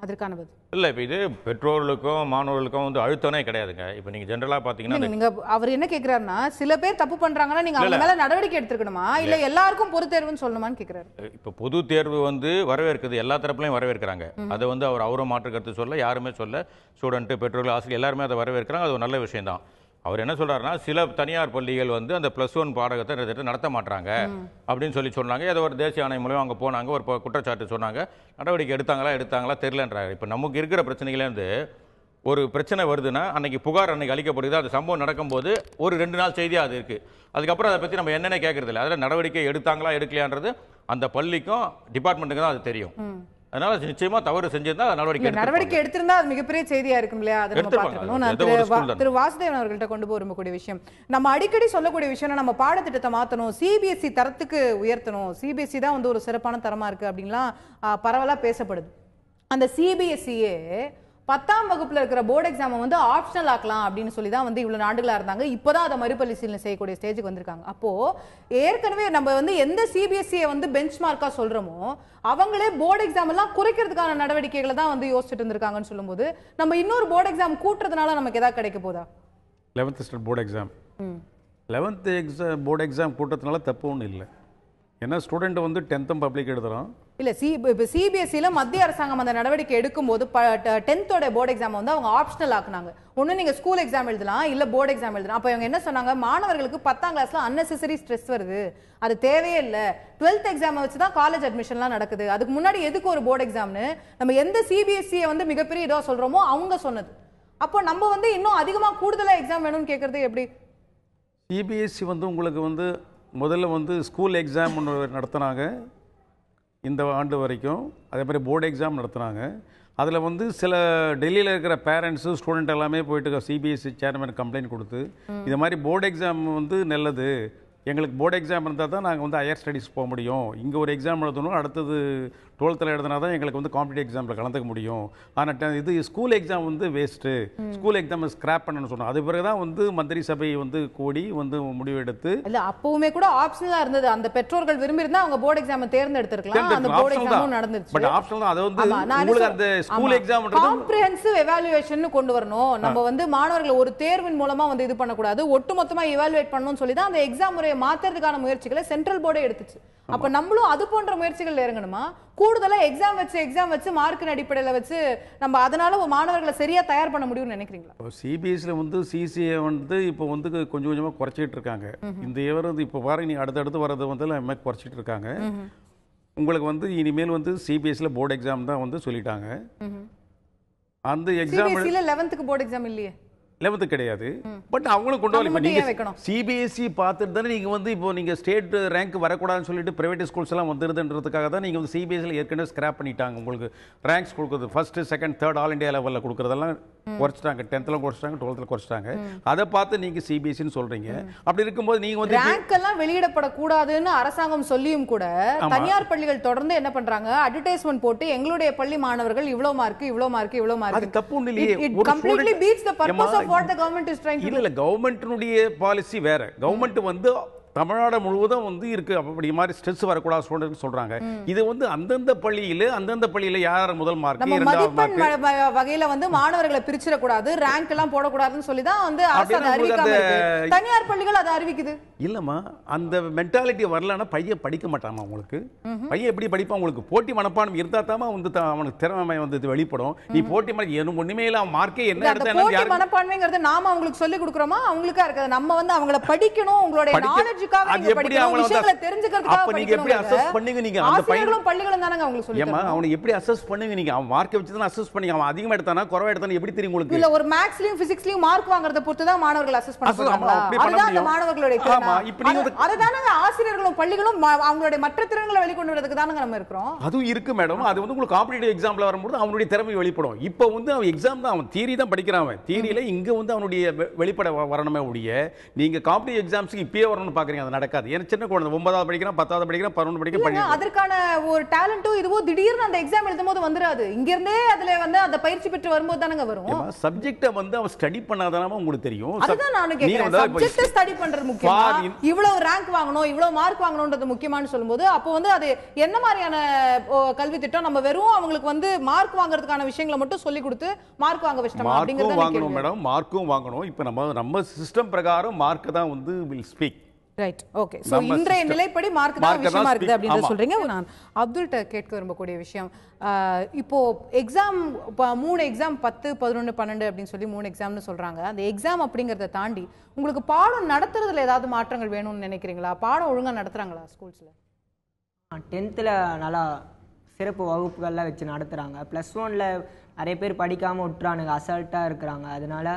அதற்கான பதில் இல்லை. இப்போ இது பெற்றோர்களுக்கும் மாணவர்களுக்கும் வந்து அழுத்தமே கிடையாதுங்க. இப்போ நீங்கள் ஜென்ரலாக பார்த்தீங்கன்னா நீங்க அவர் என்ன கேட்குறாருன்னா, சில பேர் தப்பு பண்றாங்கன்னா நீங்க அவங்க மேல நடவடிக்கை எடுத்துக்கணுமா, இல்ல எல்லாருக்கும் பொது தேர்வுன்னு சொல்லணுமான்னு கேட்குறாரு. இப்போ பொது தேர்வு வந்து வரவேற்கிறது, எல்லா தரப்புலையும் வரவேற்கிறாங்க. அதை வந்து அவரும் மாற்று கருத்து சொல்ல, யாருமே சொல்ல, ஸ்டூடெண்ட்டு, பெற்றோர்கள், ஆசிரியர் எல்லாருமே அதை வரவேற்கிறாங்க. அது ஒரு நல்ல விஷயம் தான். அவர் என்ன சொல்றாருன்னா, சில தனியார் பள்ளிகள் வந்து அந்த +1 பாடகத்தை நடத்த மாட்டாங்க அப்படின்னு சொன்னாங்க. ஏதோ ஒரு தேசிய ஆணையம் மூலம் அங்கே போனாங்க, ஒரு குற்றச்சாட்டு சொன்னாங்க, நடவடிக்கை எடுத்தாங்களா தெரியலன்றாங்க. இப்போ நமக்கு இருக்கிற பிரச்சனைகளேருந்து ஒரு பிரச்சனை வருதுன்னா அன்னைக்கு புகார் அன்னைக்கு அளிக்கப்படுது, அது சம்பவம் நடக்கும்போது ஒரு 2 நாள் செய்தியாக அது இருக்குது. அதுக்கப்புறம் அதை பற்றி நம்ம என்னென்ன கேட்கறது இல்லை. அதில் நடவடிக்கை எடுத்தாங்களா எடுக்கலையான்றது அந்த பள்ளிக்கும் டிபார்ட்மெண்ட்டுக்கு தான் அது தெரியும். அதனால நிச்சயமா தவறு செஞ்சிருந்தா நடவடிக்கை எடுத்திருந்தா அது மிகப்பெரிய செய்தியா இருக்கும் இல்லையா? அதை நம்ம பார்க்கணும். நான் திரு வாசுதேவன் அவர்கள்ட்ட கொண்டு போக விரும்பக்கூடிய விஷயம், நம்ம அடிக்கடி சொல்லக்கூடிய விஷயம், நம்ம பாடத்திட்டத்தை மாற்றணும், சிபிஎஸ்இ தரத்துக்கு உயர்த்தணும், சிபிஎஸ்இ தான் வந்து ஒரு சிறப்பான தரமா இருக்கு அப்படின்லாம் பரவலா பேசப்படுது. அந்த சிபிஎஸ்இயே 10ஆம் வகுப்புல இருக்கிற போர்டு எக்ஸாமை வந்து ஆப்ஷனல் ஆக்கலாம் அப்படின்னு சொல்லி தான் வந்து இவ்வளவு நாடுகளா இருந்தாங்க. இப்போதான் அதை மறுபரிசீலனை செய்யக்கூடிய ஸ்டேஜுக்கு வந்திருக்காங்க. அப்போ ஏற்கனவே நம்ம வந்து எந்த சிபிஎஸ்சியை வந்து பெஞ்ச் மார்க்கா சொல்றோமோ அவங்களே போர்டு எக்ஸாம் எல்லாம் குறைக்கிறதுக்கான நடவடிக்கைகளை தான் வந்து யோசிச்சுட்டு இருந்திருக்காங்கன்னு சொல்லும்போது நம்ம இன்னொரு போர்டு எக்ஸாம் கூட்டுறதுனால நமக்கு ஏதாவது கிடைக்க போதா? 11th standard board exam 11th board exam கூட்டத்தினால தப்பு ஒன்றும் இல்லை. ஏன்னா ஸ்டூடெண்ட் வந்து 10th பப்ளிக் எழுதுறான். இல்ல இப்போ சிபிஎஸ்சில மத்திய அரசாங்கம் அந்த நடவடிக்கை எடுக்கும்போது 10th போர்டு எக்ஸாம் வந்து அவங்க ஆப்ஷனல் ஆக்குனாங்க. ஒண்ணு நீங்க ஸ்கூல் எக்ஸாம் எழுதலாம், இல்ல போர்டு எக்ஸாம் எழுதலாம். அப்ப இவங்க என்ன சொன்னாங்க, மாணவர்களுக்கு 10ஆம் கிளாஸ்ல அன்னெசரி ஸ்ட்ரெஸ் வருது, அது தேவையே இல்லை, 12th எக்ஸாம் வச்சு தான் காலேஜ் அட்மிஷன்லாம் நடக்குது, அதுக்கு முன்னாடி எதுக்கு ஒரு போர்டு எக்ஸாம்னு நம்ம எந்த சிபிஎஸ்சியை வந்து மிகப்பெரிய இதோ சொல்றோமோ அவங்க சொன்னது. அப்போ நம்ம வந்து இன்னும் அதிகமா கூடுதலா எக்ஸாம் வேணும்னு கேட்கறது எப்படி? சிபிஎஸ்சி வந்து உங்களுக்கு வந்து முதல்ல வந்து ஸ்கூல் எக்ஸாம் ஒன்று நடத்துனாங்க இந்த ஆண்டு வரைக்கும். அதே மாதிரி போர்டு எக்ஸாம் நடத்துனாங்க. அதில் வந்து சில டெல்லியில் இருக்கிற பேரண்ட்ஸு ஸ்டூடெண்ட் எல்லாமே போயிட்டு சிபிஎஸ்சி சேர்மன் கம்ப்ளைண்ட் கொடுத்து இது மாதிரி போர்டு எக்ஸாம் வந்து நல்லது, எங்களுக்கு போர்டு எக்ஸாம் இருந்தால் தான் நாங்கள் வந்து ஹையர் ஸ்டடீஸ் போக முடியும், இங்கே ஒரு எக்ஸாம் எழுதணும், அடுத்தது 12th எழுதினா தான் எங்களுக்கு வந்து காம்படிட்டிவ் எக்ஸாமில் கலந்துக்க முடியும், ஆனால் இது ஸ்கூல் எக்ஸாம் வந்து வேஸ்ட்டு, ஸ்கூல் எக்ஸாம் ஸ்கிராப் பண்ணணும்னு சொன்னோம். அது பிறகு தான் வந்து மந்திரி சபை வந்து கூடி வந்து முடிவெடுத்து இல்லை அப்பவுமே கூட ஆப்ஷனலாக இருந்தது. அந்த பெற்றோர்கள் விரும்பி இருந்தால் அவங்க போர்டு எக்ஸாமை தேர்ந்தெடுத்திருக்கலாம். அந்த போர்டு எக்ஸாமும் நடந்துருச்சு. பட் ஆப்ஷனல் தான். அது வந்து உங்களுக்கு அந்த ஸ்கூல் எக்ஸாம் காம்ப்ரிஹென்சிவ் எவாலுவேஷன் கொண்டு வரணும். நம்ம வந்து மாணவர்களை ஒரு தேர்வின் மூலமா வந்து இது பண்ணக்கூடாது, ஒட்டுமொத்தமா இவாலுவேட் பண்ணணும்னு சொல்லி தான் அந்த எக்ஸாம் முறையை மாத்துறதுக்கான முயற்சிகளை சென்ட்ரல் போர்டே எடுத்துச்சு. அப்ப நம்மளும் அது போன்ற முயற்சிகள் இறங்கணுமா? கூடுதலா எக்ஸாம் வச்சு மார்க்கின் அடிப்படையில் வச்சு நம்ம அதனால மாணவர்களை சரியா தயார் பண்ண முடியும்னு நினைக்கிறீங்களா? சிபிஎஸ்சியில் வந்து சிசிஏ வந்து இப்போ வந்து கொஞ்சம் கொஞ்சமாக குறைச்சிட்டு இருக்காங்க. இந்த இயர் வந்து இப்போ பாருங்க, நீங்க அடுத்தடுத்து வரது வந்து எல்லாம் குறைச்சிட்டு இருக்காங்க. உங்களுக்கு வந்து இனிமேல் வந்து சிபிஎஸ்சியில் போர்டு எக்ஸாம் தான் வந்து சொல்லிட்டாங்க. அந்த எக்ஸாம் 11th போர்டு எக்ஸாம் இல்லையே, 11th கிடையாது. பட் அவங்களும் கொண்டு வரல. நீங்க சிபிஎஸ்சி பார்த்துட்டு தானே நீங்க வந்து இப்போ நீங்க ஸ்டேட் ரேங்க் வரக்கூடாதுன்னு சொல்லிட்டு பிரைவேட் ஸ்கூல்ஸ் எல்லாம் வந்துருதுன்றதுக்காக தான் நீங்க வந்து சிபிஎஸ்சியில் ஏற்கனவே ஸ்கிராப் பண்ணிட்டாங்க. உங்களுக்கு ரேங்க்ஸ் கொடுக்குறது first second third all India லெவலில் கொடுக்குறதெல்லாம் குறைச்சிட்டாங்க. 10th குறைச்சிட்டாங்க, 12th குறைச்சிட்டாங்க. அதை பார்த்து நீங்க சிபிஎஸ்சின்னு சொல்றீங்க. அப்படி இருக்கும்போது நீங்க வந்து ரேங்க் எல்லாம் வெளியிடப்படக்கூடாதுன்னு அரசாங்கம் சொல்லியும் கூட தனியார் பள்ளிகள் தொடர்ந்து என்ன பண்றாங்க, அட்வர்டைஸ்மென்ட் போட்டு எங்களுடைய பள்ளி மாணவர்கள் இவ்வளவு மார்க் இவ்வளவு மார்க் இவ்வளவு மார்க். அது தப்பு ஒண்ணு இல்லையே. It completely beats the purpose of what the government is trying to do. இல்ல கவர்மெண்ட்னுடைய பாலிசி வேற. கவர்மெண்ட் வந்து தமிழ்நாடு முழுவதும் வந்து இருக்கு அப்படி மாதிரி ஸ்ட்ரெஸ் வரக்கூடாது ஸ்டூடெண்ட் சொல்றாங்க. இது வந்து அந்தந்த பள்ளியில யார் முதல் மார்க் இரண்டாவது மார்க் வகையில வந்து மாணவர்களை பிரிச்சிட கூடாது, ரேங்க் எல்லாம் போட கூடாதுன்னு சொல்லி தான் வந்து அரசு அதை அறிவிக்காம இருக்கு. தனியார் பள்ளிகள் அதை அறிவிக்குது. இல்லம்மா, அந்த மென்டாலிட்டி வரலன்னா பையன் படிக்க மாட்டாமா. உங்களுக்கு பையன் எப்படி படிப்பான்? உங்களுக்கு போட்டி மனப்பான்மை இருந்தா தான் வந்து அவனுக்கு திறமை வந்து வெளிப்படும். நீ போட்டி ஒண்ணுமே இல்ல, அவன் மார்க்கே என்ன எடுத்தா போட்டி மனப்பான்மைங்கிறது நாம அவங்களுக்கு சொல்லி கொடுக்குறோமா? அவங்களுக்கா இருக்காது. நம்ம வந்து அவங்கள படிக்கணும், உங்களுடைய நாலேஜ் ஆசிரியர்களும் பள்ளிகளும் அவங்களுடைய மற்ற திறன்களை வெளிக்கொண்டு வரதுக்கு தானங்க நம்ம இருக்கிறோம். அதுவும் இருக்கு மேடம். அது வந்து உங்களுக்கு காம்படிட்டிவ் எக்ஸாம்ல வரும்போது அவனுடைய திறமை வெளிப்படும். இப்போ வந்து அவன் எக்ஸாம் தான், அவன் தியரி தான் படிக்கிறான். தியரியில இங்க வந்து அவனுடைய வெளிப்பட வரணுமே ஒழிய நீங்க காம்படிட்டிவ் எக்ஸாம்ஸ்க்கு இப்பயே வரணும்னு பாக்குறீங்க, அது நடக்காது. ஏன்னா சின்ன குழந்தை 9வது படிக்கிறான், 10வது படிக்கிறான், 11வது படிக்கிறான். அதற்கான ஒரு டேலண்ட்டும் இதுவோ திடீர்னு அந்த எக்ஸாம் எழுதும்போது வந்துராது. இங்க இருந்தே அதுல வந்து அந்த பயிற்சி பெற்று வரும்போது தானங்க வரும். சப்ஜெக்ட்ட வந்து அவன் ஸ்டடி பண்ணாதானே உங்களுக்கு தெரியும். அதுதான் நான் கேக்குறேன். சப்ஜெக்ட்ட ஸ்டடி பண்றது முக்கியமா, இவ்வளவு ரேங்க் வாங்கணும் இவ்வளவு மார்க் வாங்கணும்ன்றது முக்கியமானு சொல்லும்போது அப்போ வந்து அது என்ன மாதிரியான கல்வி திட்டம்? நம்ம வெறும் அவங்களுக்கு வந்து மார்க் வாங்குறதுக்கான விஷயங்களை மட்டும் சொல்லி கொடுத்து மார்க் வாங்க வச்சிட்டோம் அப்படிங்கறது வாங்கணும் மேடம். மார்க்கும் வாங்கணும். இப்போ நம்ம சிஸ்டம் பிரகாரம் மார்க் தான் வந்து will speak. Right, okay. So இன்றைய நிலைப்படி மார்க் தான் விஷயமா இருக்குது அப்படினு சொல்றீங்க. நான் அப்துல்ட்ட கேட்க விரும்பக்கூடிய விஷயம், இப்போ எக்ஸாம் 3 எக்ஸாம் 10 11 12 அப்படினு சொல்லி 3 எக்ஸாம்னு சொல்றாங்க. அந்த எக்ஸாம் அப்படிங்கறத தாண்டி உங்களுக்கு பாடம் நடத்துறதுல ஏதாவது மாற்றங்கள் வேணும்னு நினைக்கிறீங்களா? பாடம் ஒழுங்கா நடத்துறாங்களா ஸ்கூல்ஸ்ல? 10th நல்லா சிறப்பு வகுப்புகள்லாம் வச்சு நடத்துறாங்க. +1ல நிறைய பேர் படிக்காம விட்டுறானுங்க, அசால்ட்டா இருக்கிறாங்க. அதனால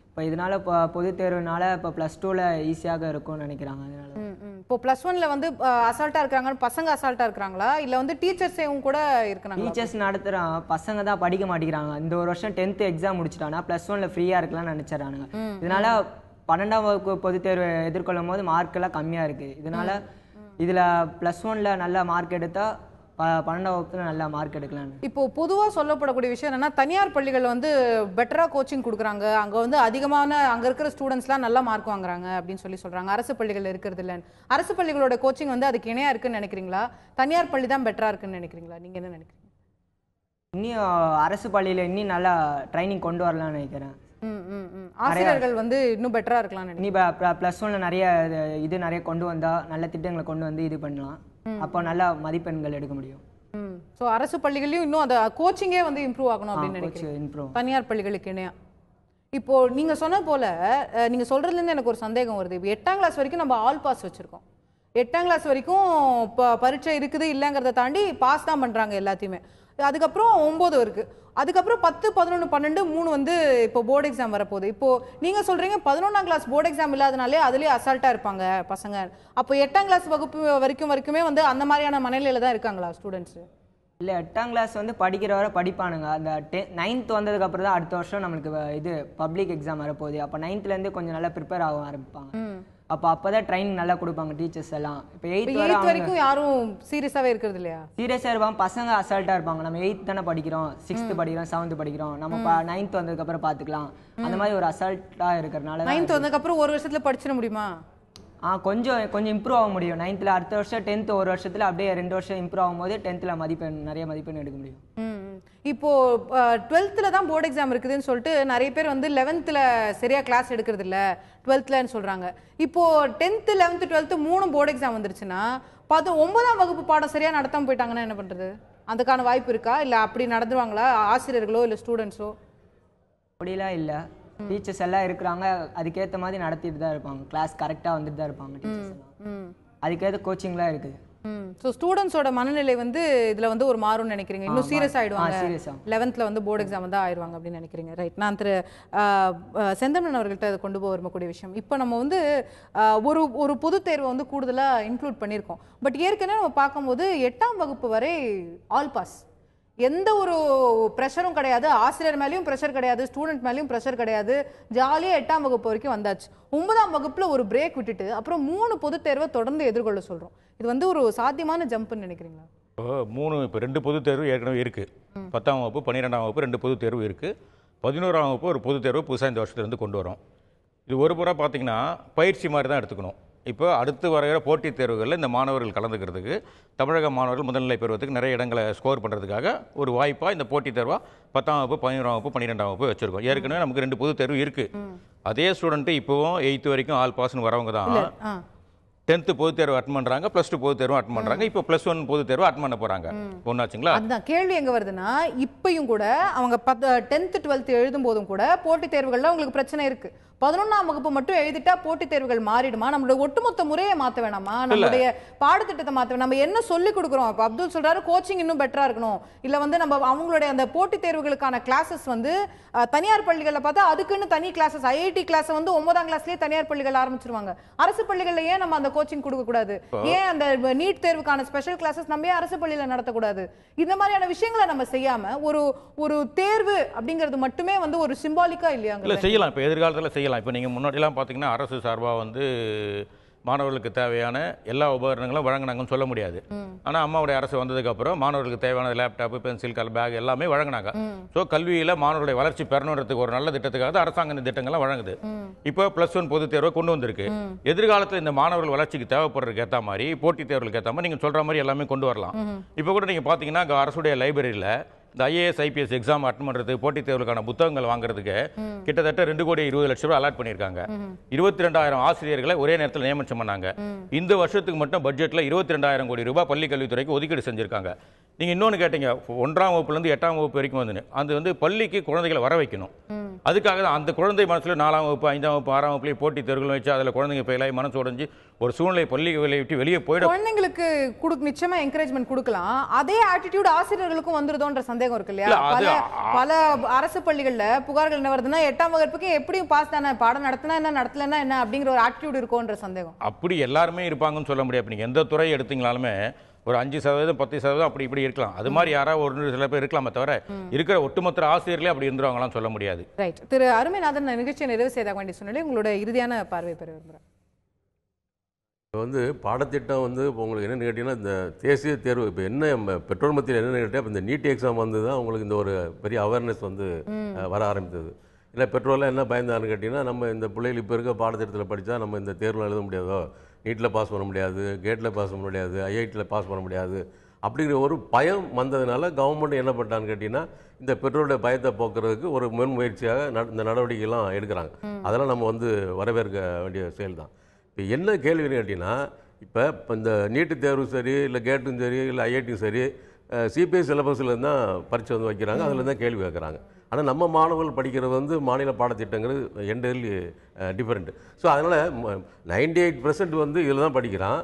இப்போ இதனால பொது தேர்வுனால இப்போ +2ல ஈஸியாக இருக்கும்னு நினைக்கிறாங்க. அதனால இப்போ +1ல வந்து அசால்ட்டா இருக்காங்க, பசங்க அசால்ட்டா இருக்காங்களா இல்ல வந்து டீச்சர்ஸேவும் கூட இருக்காங்க? டீச்சர்ஸ் நடத்துறாங்க, பசங்க தான் படிக்க மாட்டேங்கிறாங்க. இந்த ஒரு வருஷம் 10th எக்ஸாம் முடிச்சிட்டானா +1ல ஃப்ரீயா இருக்கலாம்னு நினைச்சறானுங்க. இதனால 12ஆம் வகுப்பு பொது தேர்வு எதிர்கொள்ளும் போது மார்க் எல்லாம் கம்மியா இருக்கு. இதனால இதுல +1ல நல்ல மார்க் எடுத்தா 12ஆம் வகுப்புல நல்லா மார்க் எடுக்கலான்னு. இப்போ பொதுவா சொல்லப்படக்கூடிய விஷயம் என்னன்னா, தனியார் பள்ளிகள் வந்து பெட்டரா கோச்சிங் கொடுக்குறாங்க, அங்க வந்து அதிகமான அங்க இருக்கிற ஸ்டூடெண்ட்ஸ்லாம் நல்லா மார்க் வாங்குறாங்க அப்படின்னு சொல்றாங்க. அரசு பள்ளிகள் இருக்கிறது இல்லைன்னு. அரசு பள்ளிகளோட கோச்சிங் வந்து அதுக்கு இணையா இருக்குன்னு நினைக்கிறீங்களா? தனியார் பள்ளி தான் பெட்டரா இருக்குன்னு நினைக்கிறீங்களா? நீங்க என்ன நினைக்கிறீங்க? இன்னும் அரசு பள்ளியில இன்னும் நல்லா ட்ரைனிங் கொண்டு வரலாம்னு நினைக்கிறேன். ஆசிரியர்கள் வந்து இன்னும் பெட்டரா இருக்கலாம்னு இனி +1ல நிறைய இது நிறைய கொண்டு வந்தா நல்ல திட்டங்களை கொண்டு வந்து இது பண்ணலாம். அப்போ நல்லா மதிப்பெண்கள் எடுக்க முடியும். சோ அரசு பள்ளிகளையும் இன்னும் அந்த கோச்சிங்கே வந்து இம்ப்ரூவ் ஆகணும் அப்படின்னு நினைக்கிறேன். தனியார் பள்ளிகளுக்கு இணையா. இப்போ நீங்க சொன்ன போல நீங்க சொல்றதுல இருந்து எனக்கு ஒரு சந்தேகம் வருது. இப்போ 8ஆம் கிளாஸ் வரைக்கும் நம்ம ஆல் பாஸ் வச்சிருக்கோம். 8ஆம் கிளாஸ் வரைக்கும் பரீட்சை இருக்குது இல்லைங்கிறத தாண்டி பாஸ் தான் பண்றாங்க எல்லாத்தையுமே. அதுக்கப்புறம் 9 இருக்கு. அதுக்கப்புறம் 10, 11, 12, 3 வந்து இப்போ போர்டு எக்ஸாம் வரப்போகுது. இப்போ நீங்க சொல்றீங்க 11ஆம் கிளாஸ் போர்டு எக்ஸாம் இல்லாதனாலே அதுலயே அசால்ட்டா இருப்பாங்க பசங்க. அப்போ 8ஆம் கிளாஸ் வகுப்பு வரைக்குமே வந்து அந்த மாதிரியான மனநிலையில தான் இருக்காங்களா ஸ்டூடெண்ட்ஸ்? இல்லை 8ஆம் கிளாஸ் வந்து படிக்கிற வரை படிப்பானுங்க. அந்த 9th வந்ததுக்கு அப்புறம் தான் அடுத்த வருஷம் நம்மளுக்கு இது பப்ளிக் எக்ஸாம் வரப்போகுது. அப்போ 9thலேருந்து கொஞ்சம் நல்லா ப்ரிப்பேர் ஆக ஆரம்பிப்பாங்க. அப்பதான் ட்ரைனிங் நல்லா கொடுப்பாங்க டீச்சர்ஸ் எல்லாம். இப்போ 8th வரைக்கும் யாரும் சீரியஸாவே இருக்கிறது இல்லையா? சீரியஸா இருப்பாங்க, பசங்க அசால்ட்டா இருப்பாங்க. நம்ம 8th தானே படிக்கிறோம், 6th படிக்கிறோம், 7th படிக்கிறோம், நம்ம 9th வந்ததுக்கு அப்புறம் பாத்துக்கலாம் அந்த மாதிரி ஒரு அசால்ட்டா இருக்கிறதுனால 9th வந்ததுக்கு அப்புறம் ஒரு வருஷத்துல படிச்சிட முடியுமா? கொஞ்சம் இம்ப்ரூவ் ஆக முடியும். 9th அடுத்த வருஷம் 10th ஒரு வருஷத்துல அப்படியே 2 வருஷம் இம்ப்ரூவ் ஆகும் போது 10th நிறைய மதிப்பெண் எடுக்க முடியும். இப்போ 12th தான் போர்டு எக்ஸாம் இருக்குதுன்னு சொல்லிட்டு நிறைய பேர் வந்து 11th சரியா கிளாஸ் எடுக்கிறது இல்ல 12th சொல்றாங்க. இப்போ 10th 11th 12th 3 board exam வந்துருச்சுன்னா 9ஆம் வகுப்பு பாடம் சரியா நடத்தாம போயிட்டாங்கன்னா என்ன பண்றது? அதுக்கான வாய்ப்பு இருக்கா? இல்ல அப்படி நடந்துருவாங்களா ஆசிரியர்களோ இல்ல ஸ்டூடெண்ட்ஸோ? அப்படிலாம் இல்ல, டீச்சர்ஸ் எல்லாம் இருக்கிறாங்க, அதுக்கேற்ற மாதிரி நடத்திட்டு தான் இருப்பாங்க. கிளாஸ் கரெக்டாக வந்துட்டு தான் இருப்பாங்க டீச்சர்ஸ் எல்லாம். அதுக்கேற்ற கோச்சிங்லாம் இருக்குது. ஸோ ஸ்டூடெண்ட்ஸோட மனநிலை வந்து இதில் வந்து ஒரு மாறும்னு நினைக்கிறீங்க? இன்னும் சீரியஸ் ஆகிடுவாங்க, 11th வந்து போர்டு எக்ஸாம் தான் ஆயிடுவாங்க அப்படின்னு நினைக்கிறீங்க? ரைட். நான் திரு செந்தமிழன் அவர்கள்ட்ட அதை கொண்டு போக விரும்பக்கூடிய விஷயம், இப்போ நம்ம வந்து ஒரு பொது தேர்வை வந்து கூடுதலாக இன்க்ளூட் பண்ணியிருக்கோம். பட் ஏற்கனவே நம்ம பார்க்கும்போது 8ஆம் வகுப்பு வரை ஆல் பாஸ், எந்த ஒரு ப்ரெஷரும் கிடையாது, ஆசிரியர் மேலேயும் ப்ரெஷர் கிடையாது, ஸ்டூடெண்ட் மேலேயும் ப்ரெஷர் கிடையாது, ஜாலியாக 8ஆம் வகுப்பு வரைக்கும் வந்தாச்சு. 9ஆம் வகுப்புல ஒரு பிரேக் விட்டுட்டு அப்புறம் 3 பொதுத் தேர்வை தொடர்ந்து எதிர்கொள்ள சொல்றோம். இது வந்து ஒரு சாத்தியமான ஜம்ப்னு நினைக்கிறீங்களா? இப்போ 2 பொதுத் தேர்வு ஏற்கனவே இருக்கு. 10ஆம் வகுப்பு 12ஆம் வகுப்பு 2 பொதுத் தேர்வு இருக்கு. 11ஆம் வகுப்பு ஒரு பொதுத் தேர்வு புதுசாக இந்த வருஷத்துலேருந்து கொண்டு வரோம். இது ஒரு புறம் பார்த்தீங்கன்னா பயிற்சி மாதிரி தான் எடுத்துக்கணும். இப்போ அடுத்து வருகிற போட்டித் தேர்வுகளில் இந்த மாணவர்கள் கலந்துக்கிறதுக்கு, தமிழக மாணவர்கள் முதல்நிலை பெறுவதற்கு நிறைய இடங்களை ஸ்கோர் பண்ணுறதுக்காக ஒரு வாய்ப்பாக இந்த போட்டித் தேர்வாக 10ஆம் வகுப்பு 11ஆம் வகுப்பு 12ஆம் வகுப்பு வச்சுருக்கோம். ஏற்கனவே நமக்கு 2 பொதுத் தேர்வு இருக்குது. அதே ஸ்டூடெண்ட்டு இப்போவும் 8th வரைக்கும் ஆல் பாஸ்னு வரவங்க தான் 10th பொதுத் தேர்வு அட்டன் பண்ணுறாங்க, +2 பொதுத் தேர்வு அட்டன் பண்ணுறாங்க, இப்போ +1 பொதுத் தேர்வு அட்டன் பண்ண போகிறாங்க. ஒன்றாச்சுங்களா? அதுதான் கேள்வி எங்கே வருதுன்னா, இப்பயும் கூட அவங்க 10th 12th எழுதும் போதும் கூட போட்டித் தேர்வுகளில் அவங்களுக்கு பிரச்சனை இருக்குது. 11ஆம் வகுப்பு மட்டும் எழுதிட்டா போட்டித் தேர்வுகள் மாறிடுமா? நம்மளுடைய ஒட்டுமொத்த முறையை மாற்ற வேணாமா? நம்மளுடைய பாடத்திட்டத்தை மாற்ற நம்ம என்ன சொல்லி கொடுக்குறோம்? இப்போ அப்துல் சொல்றாரு கோச்சிங் இன்னும் பெட்டரா இருக்கணும், இல்லை வந்து நம்ம அவங்களுடைய அந்த போட்டித் தேர்வுகளுக்கான கிளாஸஸ் வந்து தனியார் பள்ளிகளில் பார்த்தா அதுக்குன்னு தனி கிளாஸஸ், ஐஐடி கிளாஸ் வந்து 9ஆம் கிளாஸ்லேயே தனியார் பள்ளிகள் ஆரம்பிச்சிருவாங்க. அரசு பள்ளிகளில் ஏன் நம்ம அந்த கோச்சிங் கொடுக்கக்கூடாது? ஏன் அந்த நீட் தேர்வுக்கான ஸ்பெஷல் கிளாஸஸ் நம்ம ஏன் அரசு பள்ளியில் நடத்தக்கூடாது? இந்த மாதிரியான விஷயங்களை நம்ம செய்யாம ஒரு தேர்வு அப்படிங்கிறது மட்டுமே வந்து ஒரு சிம்பாலிக்கா இல்லையா? இல்லை செய்யலாம், இப்போ எதிர்காலத்தில் செய்யலாம். இப்போ நீங்கள் முன்னாடிலாம் பார்த்தீங்கன்னா அரசு சார்பாக வந்து மாணவர்களுக்கு தேவையான எல்லா உபகரணங்களும் வழங்கினாங்கன்னு சொல்ல முடியாது. ஆனால் அம்மாவுடைய அரசு வந்ததுக்கப்புறம் மாணவர்களுக்கு தேவையான லேப்டாப்பு, பென்சில், பேக் எல்லாமே வழங்கினாங்க. ஸோ கல்வியில் மாணவருடைய வளர்ச்சி பெறணுன்றதுக்கு ஒரு நல்ல திட்டத்துக்காக தான் அரசாங்கம் இந்த திட்டங்கள்லாம் வழங்குது. இப்போ +1 பொதுத் தேர்வை கொண்டு வந்திருக்கு. எதிர்காலத்தில் இந்த மாணவர்கள் வளர்ச்சிக்கு தேவைப்படுறதுக்கு ஏற்ற மாதிரி, போட்டித் தேர்வுகளுக்கு ஏற்ற மாதிரி நீங்கள் சொல்கிற மாதிரி எல்லாமே கொண்டு வரலாம். இப்போ கூட நீங்கள் பார்த்தீங்கன்னா அரசுடைய லைப்ரரியில் இந்த IAS IPS எக்ஸாம் அட்டன் பண்ணுறதுக்கு, போட்டித் தேர்வுக்கான புத்தகங்கள் வாங்குறதுக்கு கிட்டத்தட்ட 2,20,00,000 ரூபாய் அலாட் பண்ணியிருக்காங்க. 22,000 ஆசிரியர்களை ஒரே நேரத்தில் நியமனம் பண்ணாங்க. இந்த வருஷத்துக்கு மட்டும் பட்ஜெட்டில் 22,000 கோடி ரூபாய் பள்ளி கல்வித்துறைக்கு ஒதுக்கீடு செஞ்சிருக்காங்க. நீங்கள் இன்னொன்று கேட்டீங்க, 1ஆம் வகுப்புலேருந்து 8ஆம் வகுப்பு வரைக்கும் வந்து அது வந்து பள்ளிக்கு குழந்தைகளை வர வைக்கணும். அதுக்காக தான் அந்த குழந்தை மனசில் 4ஆம் வகுப்பு 5ஆம் வகுப்பு 6ஆம் வகுப்புலேயே போட்டித் தேர்வுகள் வச்சு அதில் குழந்தைங்க போயிலாய் மனசு உடஞ்சி ஒரு சூழ்நிலை பள்ளிகளை விட்டு வெளியே போயிடும். குழந்தைங்களுக்கு நிச்சயமா என்கரேஜ்மெண்ட் கொடுக்கலாம். அதே ஆட்டிடியூட் ஆசிரியர்களுக்கும் வந்துருதோன்ற சந்தேகம் இருக்கு இல்லையா? பல அரசு பள்ளிகள்ல புகார்கள் என்ன வருதுன்னா, 8ஆம் வகுப்புக்கு எப்படியும் பாஸ் தானே, பாடம் நடத்தினா என்ன நடத்தலன்னா என்ன அப்படிங்கிற ஒரு ஆட்டிடியூட் இருக்கும்ன்ற சந்தேகம். அப்படி எல்லாருமே இருப்பாங்கன்னு சொல்ல முடியாது. நீங்கள் எந்த துறை எடுத்தீங்களாலுமே ஒரு 5%, 10% அப்படி இப்படி இருக்கலாம். அது மாதிரி யாராவது ஒரு சில பேர் இருக்கலாமே தவிர இருக்கிற ஒட்டுமொத்த ஆசிரியர்களே அப்படி இருந்துருவாங்களாம் சொல்ல முடியாது. ரைட். திரு அருமைநாதன், நிகழ்ச்சியை நிறைவு செய்த வேண்டிய சொன்னாலே உங்களோட இறுதியான பார்வை பெற விரும்புகிறேன். இப்போ வந்து பாடத்திட்டம் வந்து இப்போ உங்களுக்கு என்னென்னு கேட்டிங்கன்னா, இந்த தேசிய தேர்வு இப்போ என்ன பெற்றோர் மத்தியில் என்னென்னு கேட்டால், இப்போ இந்த நீட் எக்ஸாம் வந்து தான் உங்களுக்கு இந்த ஒரு பெரிய அவேர்னஸ் வந்து வர ஆரம்பித்தது. இல்லை பெற்றோர்லாம் என்ன பயந்தான்னு கேட்டிங்கன்னா, நம்ம இந்த பிள்ளைகள் இப்போ இருக்க பாடத்திட்டத்தில் படித்தா நம்ம இந்த தேர்வில் எழுத முடியாதோ, நீட்டில் பாஸ் பண்ண முடியாது, கேட்டில் பாஸ் பண்ண முடியாது, ஐஐடியில் பாஸ் பண்ண முடியாது அப்படிங்கிற ஒரு பயம் வந்ததுனால கவர்மெண்ட் என்ன பண்ணிட்டான்னு கேட்டிங்கன்னா, இந்த பெற்றோருடைய பயத்தை போக்குறதுக்கு ஒரு முன்முயற்சியாக இந்த நடவடிக்கைலாம் எடுக்கிறாங்க. அதெல்லாம் நம்ம வந்து வரவேற்க வேண்டிய செயல் தான். இப்போ என்ன கேள்வின்னு கேட்டிங்கன்னா, இப்போ இந்த நீட்டு தேர்வு சரி, இல்லை கேட்டும் சரி, இல்லை ஐஐடியும் சரி, சிபிஎஸ் சிலபஸில் தான் பரீட்சை வந்து வைக்கிறாங்க, அதில் தான் கேள்வி கேட்குறாங்க. ஆனால் நம்ம மாணவர்கள் படிக்கிறது வந்து மாநில பாடத்திட்டங்கிறது என்டையர்லி டிஃப்ரெண்ட். ஸோ அதனால் 98% வந்து இதில் தான் படிக்கிறான்,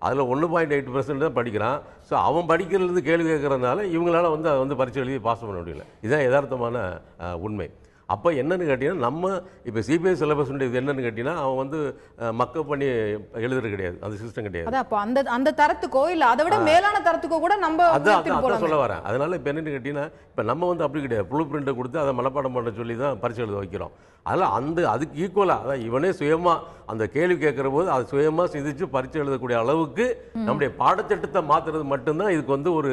அதில் 1.8% தான் படிக்கிறான். ஸோ அவன் படிக்கிறது கேள்வி கேட்குறதுனால இவங்களால வந்து அதை வந்து பரீட்சை எழுதி பாஸ் பண்ண முடியல. இதுதான் யதார்த்தமான உண்மை. அப்போ என்னன்னு கேட்டிங்கன்னா, நம்ம இப்போ சிபிஎஸ் சிலபஸ்ன்றது என்னன்னு கேட்டிங்கன்னா, அவன் வந்து மக்கப் பண்ணி எழுதுறது கிடையாது, அந்த சிஸ்டம் கிடையாது. அதான் அப்போ அந்த தரத்துக்கோ இல்லை அதை விட மேலான தரத்துக்கோ கூட நம்ம அதான் சொல்ல வரேன். அதனால இப்போ என்னன்னு கேட்டிங்கன்னா, இப்போ நம்ம வந்து அப்படி கிடையாது, ப்ளூ பிரிண்ட்டை கொடுத்து அதை மனப்பாடம் பண்ண சொல்லி தான் பரீட்சை எழுத வைக்கிறோம். அதில் அதுக்கு ஈக்குவலாக அதான் இவனே சுயமாக அந்த கேள்வி கேட்குற போது அதை சுயமாக சிந்திச்சு பரீட்சை எழுதக்கூடிய அளவுக்கு நம்முடைய பாடத்திட்டத்தை மாற்றுறது மட்டும்தான் இதுக்கு வந்து ஒரு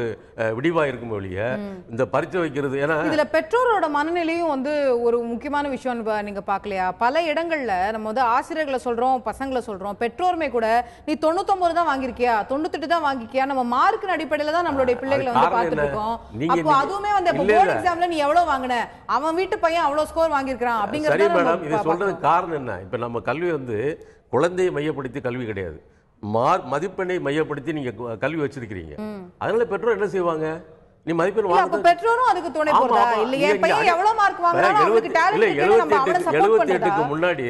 விடிவாக இருக்கும் ஒழிய இந்த பரீட்சை வைக்கிறது. ஏன்னா இதில் பெற்றோரோட மனநிலையும் வந்து ஒரு முக்கியமான விஷயம் நீங்க பார்க்கலையா? பல இடங்கள்ல நம்ம வந்து ஆசிரியர்களை சொல்றோம், பசங்களை சொல்றோம், பெற்றோருமே கூட நீ 99 தான் வாங்கியிருக்கியா, 98 தான் வாங்கிக்கியா, நம்ம மார்க்கின் அடிப்படையில தான் நம்மளுடைய பிள்ளைகளை வந்து பார்த்துட்டு இருக்கோம். அப்போ அதுவுமே வந்து போர்டு எக்ஸாம்ல நீ எவ்வளவு வாங்கின, அவன் வீட்டு பையன் அவ்வளவு ஸ்கோர் வாங்கியிருக்கான் அப்படிங்கிறது. சரி மேடம், இது சொல்றது காரணம் என்ன? இப்ப நம்ம கல்வி வந்து குழந்தையை மையப்படுத்தி கல்வி கிடையாது, மதிப்பெண்ணை மையப்படுத்தி நீங்க கல்வி வச்சிருக்கீங்க. அதனால பெற்றோர் என்ன செய்வாங்க? நீ மதிப்பெண் வாங்க, பெற்றோரும் அதுக்கு துணை போறதா? இல்ல என் பையன் எவ்வளவு மார்க் வாங்குறானோ அவனுக்கு டேலண்ட் இருக்கு, நம்ம அவனை சப்போர்ட் பண்றதா? 78க்கு முன்னாடி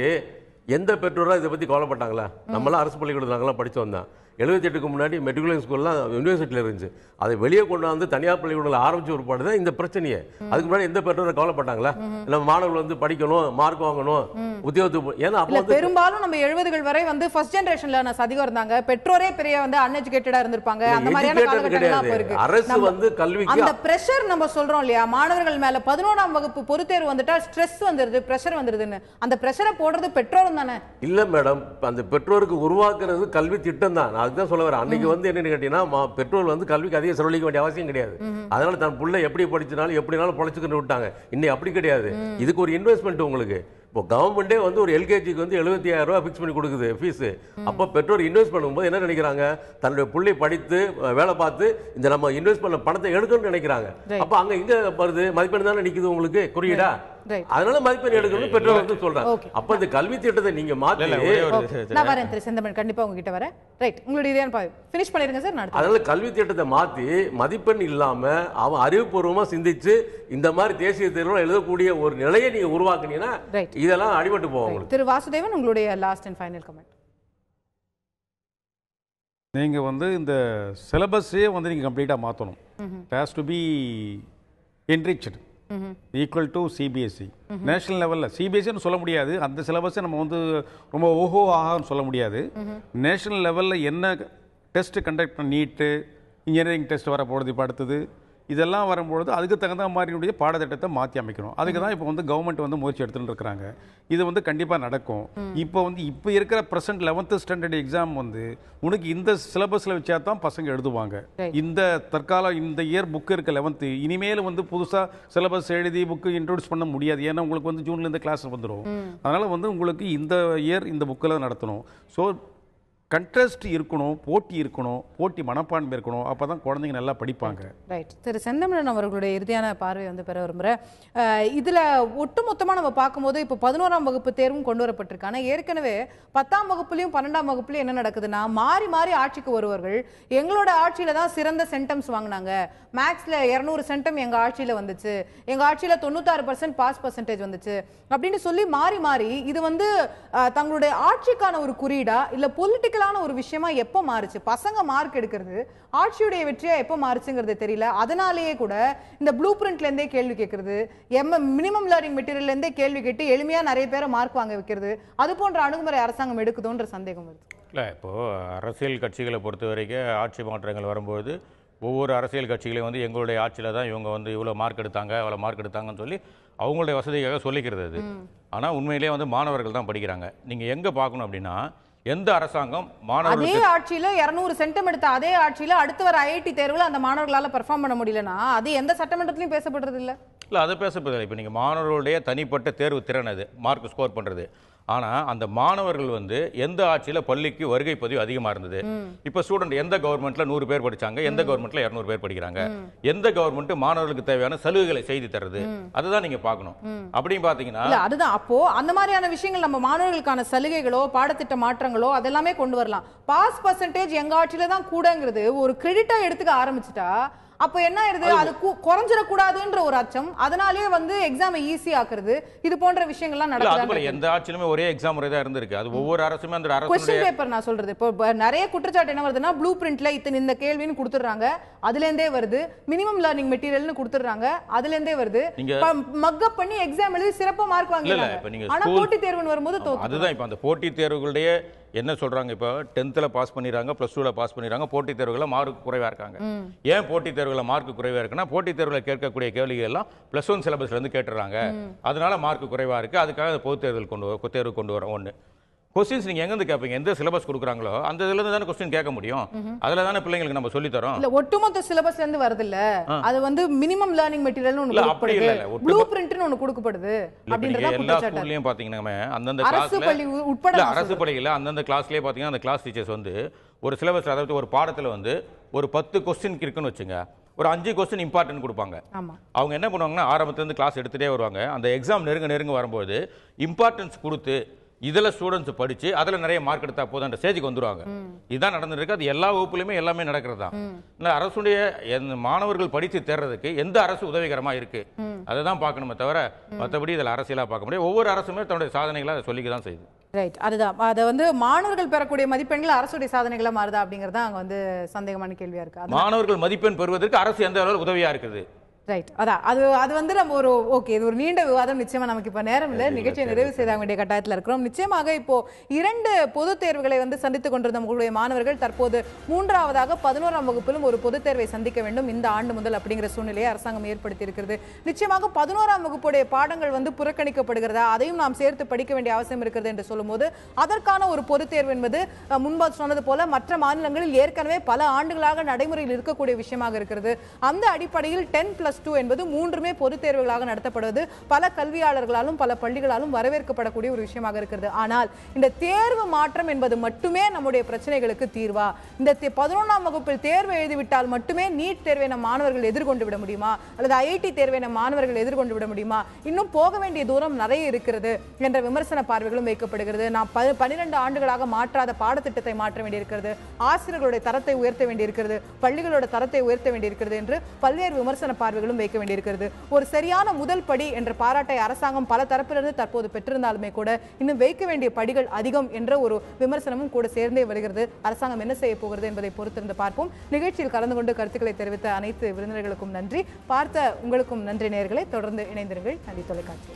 எந்த பெற்றோரா இதை பத்தி கவலைப்பட்டாங்களா? நம்மளாம் அரசு பள்ளிக்கூடத்துல நாங்களாம் படிச்சு வந்தோம். 78க்கு முன்னாடி மெட்ரிகுலேஷன் ஸ்கூல்லாம் யூனிவர்சிட்டியில் இருந்துச்சு. அதை வெளியே கொண்டு வந்து தனியார் பள்ளிக்கூடத்தில் ஆரம்பிச்ச ஒரு பாடு தான் இந்த பிரச்சனையே. அதுக்கு முன்னாடி எந்த பெற்றோரை கவலைப்பட்டாங்களா? நம்ம மாணவர்கள் வந்து படிக்கணும், மார்க் வாங்கணும், உத்தியோகத்துக்கு. ஏன்னா அப்போ பெரும்பாலும் நம்ம 70கள் வரை வந்து ஃபர்ஸ்ட் ஜெனரேஷன் லேர்னர்ஸ் அதிகம் இருந்தாங்க. பெற்றோரே பெரிய வந்து அன்எஜுகேட்டடா இருந்திருப்பாங்க. அந்த மாதிரியான காலகட்டங்கள்லாம் போயிருக்கு. அரசு வந்து கல்விக்கு அந்த பிரஷர் நம்ம சொல்றோம் இல்லையா, மாணவர்கள் மேல 11ஆம் வகுப்பு பொதுத்தேர்வு வந்துட்டா ஸ்ட்ரெஸ் வந்துருது, பிரஷர் வந்துருதுன்னு. அந்த பிரஷரை போடுறது பெற்றோரும் தானே? இல்ல மேடம், அந்த பெற்றோருக்கு உருவாக்குறது கல்வி திட்டம் தான். அதுதான் சொல்ல வரேன். அன்னைக்கு வந்து என்னன்னு கேட்டீங்கன்னா, பெற்றோர் வந்து கல்விக்கு அதிக செலவழிக்க வேண்டிய அவசியம் கிடையாது. அதனால தன் பிள்ளை எப்படி படிச்சனாலும் எப்படினாலும் பொழைச்சுக்கிட்டு விட்டாங்க. இன்னைக்கு அப்படி கிடையாது. இதுக்கு ஒரு இன்வெஸ்ட்மெண்ட் உங்களுக்கு. இப்போ கவர்மெண்டே வந்து ஒரு எல்கேஜிக்கு வந்து 75,000 ரூபாய் ஃபிக்ஸ் பண்ணி கொடுக்குது ஃபீஸ். அப்போ பெற்றோர் இன்வெஸ்ட் பண்ணும்போது என்ன நினைக்கிறாங்க? தன்னுடைய பிள்ளை படித்து வேலை பார்த்து இந்த நம்ம இன்வெஸ்ட் பண்ண பணத்தை எடுக்கணும்னு நினைக்கிறாங்க. அப்போ அங்க இங்க வருது மதிப்பெண் தானே நிக்குது உங்களுக்கு குறியீடா. அதனால மதிப்பெண் எடுக்கணும் பெற்றோர் வந்து சொல்றாங்க. அப்ப இந்த கல்வி திட்டத்தை நீங்க மாத்தி நான் வரேன் திரு செந்தமன், கண்டிப்பா உங்ககிட்ட வரேன். ரைட், உங்களுடைய ஃபினிஷ் பண்ணிருங்க சார். அதனால கல்வி திட்டத்தை மாத்தி மதிப்பெண் இல்லாம அவன் அறிவுபூர்வமா சிந்திச்சு இந்த மாதிரி தேசிய தேர்வுல எழுதக்கூடிய ஒரு நிலையை நீங்க உருவாக்குனீங்கன்னா இதெல்லாம் அடிபட்டு போகும். திரு வாசுதேவன், உங்களுடைய லாஸ்ட் அண்ட் ஃபைனல் கமெண்ட். நீங்க வந்து இந்த சிலபஸே வந்து நீங்க கம்ப்ளீட்டா மாத்தணும். It has to be enriched equal to CBSE. National லெவலில் சிபிஎஸ்சின்னு சொல்ல முடியாது, அந்த சிலபஸை நம்ம வந்து ரொம்ப ஓஹோ ஆகான்னு சொல்ல முடியாது. நேஷனல் லெவலில் என்ன டெஸ்ட் கண்டக்ட் பண்ண, நீட்டு, இன்ஜினியரிங் டெஸ்ட் வர போகிறது இப்போ அடுத்தது, இதெல்லாம் வரும்பொழுது அதுக்கு தகுந்த மாதிரியுடைய பாடத்திட்டத்தை மாற்றி அமைக்கணும். அதுக்கு தான் இப்போ வந்து கவர்மெண்ட் வந்து முயற்சி எடுத்துகிட்டு இருக்கிறாங்க. இது வந்து கண்டிப்பாக நடக்கும். இப்போ இருக்கிற ப்ரெசென்ட் 11th ஸ்டாண்டர்ட் எக்ஸாம் வந்து உனக்கு இந்த சிலபஸில் வச்சா தான் பசங்க எழுதுவாங்க. இந்த தற்காலம் இந்த இயர் புக்கு இருக்க 11th இனிமேல் வந்து புதுசாக சிலபஸ் எழுதி புக்கு இன்ட்ரோடியூஸ் பண்ண முடியாது. ஏன்னா உங்களுக்கு வந்து ஜூன்லேருந்து கிளாஸ் வந்துடும். அதனால் வந்து உங்களுக்கு இந்த இயர் இந்த புக்கில் நடத்தணும். ஸோ கண்டெஸ்ட் இருக்கணும், போட்டி இருக்கணும், போட்டி மனப்பான்மை இருக்கணும். அப்போ தான் குழந்தைங்க நல்லா படிப்பாங்க. ரைட். திரு செந்தமிழன் அவர்களுடைய இறுதியான பார்வை வந்து பெற விரும்புகிறேன். இதில் ஒட்டுமொத்தமாக நம்ம பார்க்கும்போது இப்போ 11ஆம் வகுப்பு தேர்வும் கொண்டு வரப்பட்டிருக்காங்க. ஏற்கனவே 10ஆம் வகுப்புலையும் 12ஆம் வகுப்புலையும் என்ன நடக்குதுன்னா, மாறி மாறி ஆட்சிக்கு வருவர்கள் எங்களோட ஆட்சியில் தான் சிறந்த சென்டம்ஸ் வாங்கினாங்க, மேக்ஸில் 200 சென்டம் எங்கள் ஆட்சியில் வந்துச்சு, எங்கள் ஆட்சியில் 96% பாஸ் பர்சன்டேஜ் வந்துச்சு அப்படின்னு சொல்லி மாறி மாறி இது வந்து தங்களுடைய ஆட்சிக்கான ஒரு குறியீடா இல்லை பொலிட்டிக்கலான ஒரு விஷயமா எப்போ மாறுச்சு? பசங்க மார்க் எடுக்கிறது ஆட்சியுடைய வெற்றியா எப்போ மாறுச்சுங்கிறது தெரியல. அதனாலேயே கூட இந்த ப்ளூ பிரிண்ட்லேருந்தே கேள்வி கேட்கறது, மினிமம் லேர்னிங் மெட்டீரியல்லேருந்தே கேள்வி கேட்டு எளிமையாக நிறைய பேரை மார்க் வாங்க வைக்கிறது, அது போன்ற அணுகுமுறை அரசாங்கம் எடுக்குதோன்ற சந்தேகம் வருது. இல்லை, இப்போது அரசியல் கட்சிகளை பொறுத்த வரைக்கும் ஆட்சி மாற்றங்கள் வரும்போது ஒவ்வொரு அரசியல் கட்சிகளையும் வந்து எங்களுடைய ஆட்சியில் தான் இவங்க வந்து இவ்வளோ மார்க் எடுத்தாங்க அவ்வளோ மார்க் எடுத்தாங்கன்னு சொல்லி அவங்களுடைய வசதிக்காக சொல்லிக்கிறது அது. ஆனால் உண்மையிலே வந்து மாணவர்கள் தான் படிக்கிறாங்க. நீங்கள் எங்கே பார்க்கணும் அப்படின்னா, எந்த அரசாங்கம் அதே மாணவர்களுக்கு ஆட்சியில 200 சென்டம் எடுத்த அதே ஆட்சியில அடுத்த வர ஐஐடி தேர்வுல அந்த மாணவர்களால பெர்ஃபார்ம் பண்ண முடியலனா அது எந்த சட்டமன்றத்திலயும் பேசப்படுறது இல்ல. இல்லை அதை பேசப்படுதில்லை. இப்போ நீங்கள் மாணவர்களுடைய தனிப்பட்ட தேர்வு திறன் அது மார்க் ஸ்கோர் பண்ணுறது. ஆனால் அந்த மாணவர்கள் வந்து எந்த ஆட்சியில் பள்ளிக்கு வருகை பதிவு அதிகமாக இருந்தது. இப்போ ஸ்டூடெண்ட் எந்த கவர்மெண்ட்டில் 100 பேர் படித்தாங்க, எந்த கவர்மெண்ட்டில் 200 பேர் படிக்கிறாங்க, எந்த கவர்மெண்ட் மாணவர்களுக்கு தேவையான சலுகைகளை செய்து தருது, அதுதான் நீங்கள் பார்க்கணும். அப்படின்னு பார்த்தீங்கன்னா அதுதான் அப்போ அந்த மாதிரியான விஷயங்கள் நம்ம மாணவர்களுக்கான சலுகைகளோ பாடத்திட்ட மாற்றங்களோ அதெல்லாமே கொண்டு வரலாம். பாஸ் பர்சன்டேஜ் எங்க ஆட்சியில தான் கூடங்கிறது ஒரு கிரெடிட்டா எடுத்துக்க ஆரம்பிச்சுட்டா அப்ப என்ன ஆயிருது, அது குறைஞ்சிடக்கூடாதுன்ற ஒரு அச்சம், அதனாலேயே வந்து எக்ஸாம் ஈஸி ஆக்குறது, இது போன்ற விஷயங்கள்லாம் நடக்குது. எந்த ஆட்சியிலுமே ஒரே எக்ஸாம் முறை தான் இருந்திருக்கு. அது ஒவ்வொரு அரசுமே அந்த क्वेश्चन பேப்பர் நான் சொல்றது இப்போ நிறைய குற்றச்சாட்டு என்ன வருதுன்னா ப்ளூ பிரிண்ட்ல இந்த கேள்வின்னு கொடுத்துறாங்க, அதுல இருந்தே வருது. மினிமம் லேர்னிங் மெட்டீரியல்னு கொடுத்துறாங்க, அதுல இருந்தே வருது. மக்கப் பண்ணி எக்ஸாம் எழுதி சிறப்பா மார்க் வாங்கிடுறாங்க. ஆனா போட்டி தேர்வுன்னு வரும்போது தோத்து. அதுதான் இப்போ அந்த போட்டி தேர்வுகளுடைய என்ன சொல்றாங்க, இப்போ 10th பாஸ் பண்ணிடுறாங்க, +2 பாஸ் பண்ணிடுறாங்க, போட்டித் தேர்வுகளில் மார்க் குறைவா இருக்காங்க. ஏன் போட்டித் தேர்வுகளில் மார்க் குறைவா இருக்குன்னா போட்டித் தேர்வுகளில் கேட்கக்கூடிய கேள்விகள் எல்லாம் +1 சிலபஸ்ல இருந்து கேட்டுறாங்க, அதனால மார்க் குறைவா இருக்கு, அதுக்காக பொது தேர்வு கொண்டு வரோம். ஒன்று கொஸ்டின்ஸ் நீங்க எங்க கேட்பீங்க, எந்த சிலபஸ் கொடுக்குறாங்களோ அந்த இதுல இருந்து தானே கொஸ்டின் கேட்க முடியும். அதுல தானே பிள்ளைங்களுக்கு நம்ம சொல்லி தரோம். இல்ல ஒட்டுமொத்த சிலபஸ்ல இருந்து வருது இல்ல, அது வந்து மினிமம் லேர்னிங் மெட்டீரியல்னு ஒன்னு கொடுக்கப்படுது, ப்ளூ பிரிண்ட்னு ஒன்னு கொடுக்கப்படுது. அப்படின்றத எல்லா ஸ்கூல்லயும் பாத்தீங்கன்னா அந்தந்த கிளாஸ்ல அரசு பள்ளியில அந்தந்த கிளாஸ்லயே பாத்தீங்கன்னா அந்த கிளாஸ் டீச்சர்ஸ் வந்து ஒரு சிலபஸ், அதாவது ஒரு பாடத்துல வந்து ஒரு 10 கொஸ்டின் இருக்குன்னு வச்சுங்க, ஒரு 5 கொஸ்டின் இம்பார்ட்டன்ட் கொடுப்பாங்க. அவங்க என்ன பண்ணுவாங்கன்னா ஆரம்பத்துல இருந்து கிளாஸ் எடுத்துட்டே வருவாங்க. அந்த எக்ஸாம் நெருங்க வரும்போது இம்பார்ட்டன்ஸ் கொடுத்து இதுல ஸ்டூடெண்ட்ஸ் படிச்சு அதுல நிறைய மார்க் எடுத்தா போதுன்ற ஸ்டேஜுக்கு வந்துருவாங்க. இதுதான் நடந்துருக்கு. அது எல்லா வகுப்புலையுமே எல்லாமே நடக்கிறது தான். இந்த அரசுடைய மாணவர்கள் படித்து தேர்றதுக்கு எந்த அரசு உதவிகரமா இருக்கு அதை தான் பார்க்கணுமே தவிர மற்றபடி இதில் அரசியலாக பார்க்க முடியாது. ஒவ்வொரு அரசுமே தன்னுடைய சாதனைகளை அதை சொல்லிக்க தான் செய்யுது. ரைட், அதுதான். அதை வந்து மாணவர்கள் பெறக்கூடிய மதிப்பெண்கள் அரசுடைய சாதனைகளா மாறுதா அப்படிங்கிறது அங்க வந்து சந்தேகமான கேள்வியா இருக்கு. மாணவர்கள் மதிப்பெண் பெறுவதற்கு அரசு எந்த அளவுக்கு உதவியா இருக்குது? ரைட், அதான் அது வந்து நம்ம ஒரு ஓகே, இது ஒரு நீண்ட விவாதம். நிச்சயமா நமக்கு இப்ப நேரம் இல்லை, நிகழ்ச்சியை நிறைவு செய்ய வேண்டிய கட்டாயத்தில் இருக்கிறோம். நிச்சயமாக இப்போ 2 பொது தேர்வுகளை வந்து சந்தித்துக் கொண்டிருந்த உங்களுடைய மாணவர்கள் தற்போது 3ஆவதாக 11ஆம் வகுப்பிலும் ஒரு பொது தேர்வை சந்திக்க வேண்டும் இந்த ஆண்டு முதல் அப்படிங்கிற சூழ்நிலையை அரசாங்கம் ஏற்படுத்தி இருக்கிறது. நிச்சயமாக 11ஆம் வகுப்புடைய பாடங்கள் வந்து புறக்கணிக்கப்படுகிறதா, அதையும் நாம் சேர்த்து படிக்க வேண்டிய அவசியம் இருக்கிறது என்று சொல்லும்போது அதற்கான ஒரு பொது தேர்வு என்பது முன்பு சொன்னது போல மற்ற மாநிலங்களில் ஏற்கனவே பல ஆண்டுகளாக நடைமுறையில் இருக்கக்கூடிய விஷயமாக இருக்கிறது. அந்த அடிப்படையில் 10+2 என்பது 3மே பொது தேர்வுகளாக நடத்தப்படுவது பல கல்வியாளர்களாலும் பல பள்ளிகளாலும் வரவேற்கப்படக்கூடிய ஒரு விஷயமாக இருக்கிறது. ஆனால் இந்த தேர்வு மாற்றம் என்பது மட்டுமே நம்முடைய பிரச்சனைகளுக்கு தீர்வா? இந்த 11ஆம் வகுப்பில் தேர்வு எழுதிவிட்டால் மட்டுமே நீட் தேர்வை நம் மாணவர்கள் எதிர்கொண்டு விட முடியுமா, அல்லது ஐஐடி தேர்வை நம் மாணவர்கள் எதிர்கொண்டு விட முடியுமா? இன்னும் போக வேண்டிய தூரம் நிறைய இருக்கிறது என்ற விமர்சன பார்வைகளும் வைக்கப்படுகிறது. நாம் 12 ஆண்டுகளாக மாற்றாத பாடத்திட்டத்தை மாற்ற வேண்டியிருக்கிறது, ஆசிரியர்களுடைய தரத்தை உயர்த்த வேண்டியிருக்கிறது, பள்ளிகளோட தரத்தை உயர்த்த வேண்டியிருக்கிறது என்று பல்வேறு விமர்சன பார்வைகள் வைக்க வேண்டியிருக்கிறது. ஒரு சரியான முதல் படி என்ற பாராட்டை அரசாங்கம் பல தரப்பிலிருந்து தற்போது பெற்றிருந்தாலுமே கூட இன்னும் வைக்க வேண்டிய படிகள் அதிகம் என்ற ஒரு விமர்சனமும் கூட சேர்ந்தே வருகிறது. அரசாங்கம் என்ன செய்ய போகிறது என்பதை பொறுத்திருந்து பார்ப்போம். நிகழ்ச்சியில் கலந்து கொண்டு கருத்துக்களை தெரிவித்த அனைத்து விருந்தினர்களுக்கும் நன்றி. பார்த்த உங்களுக்கும் நன்றி நேயர்களே. தொடர்ந்து இணைந்திருங்கள் நன்றி தொலைக்காட்சி.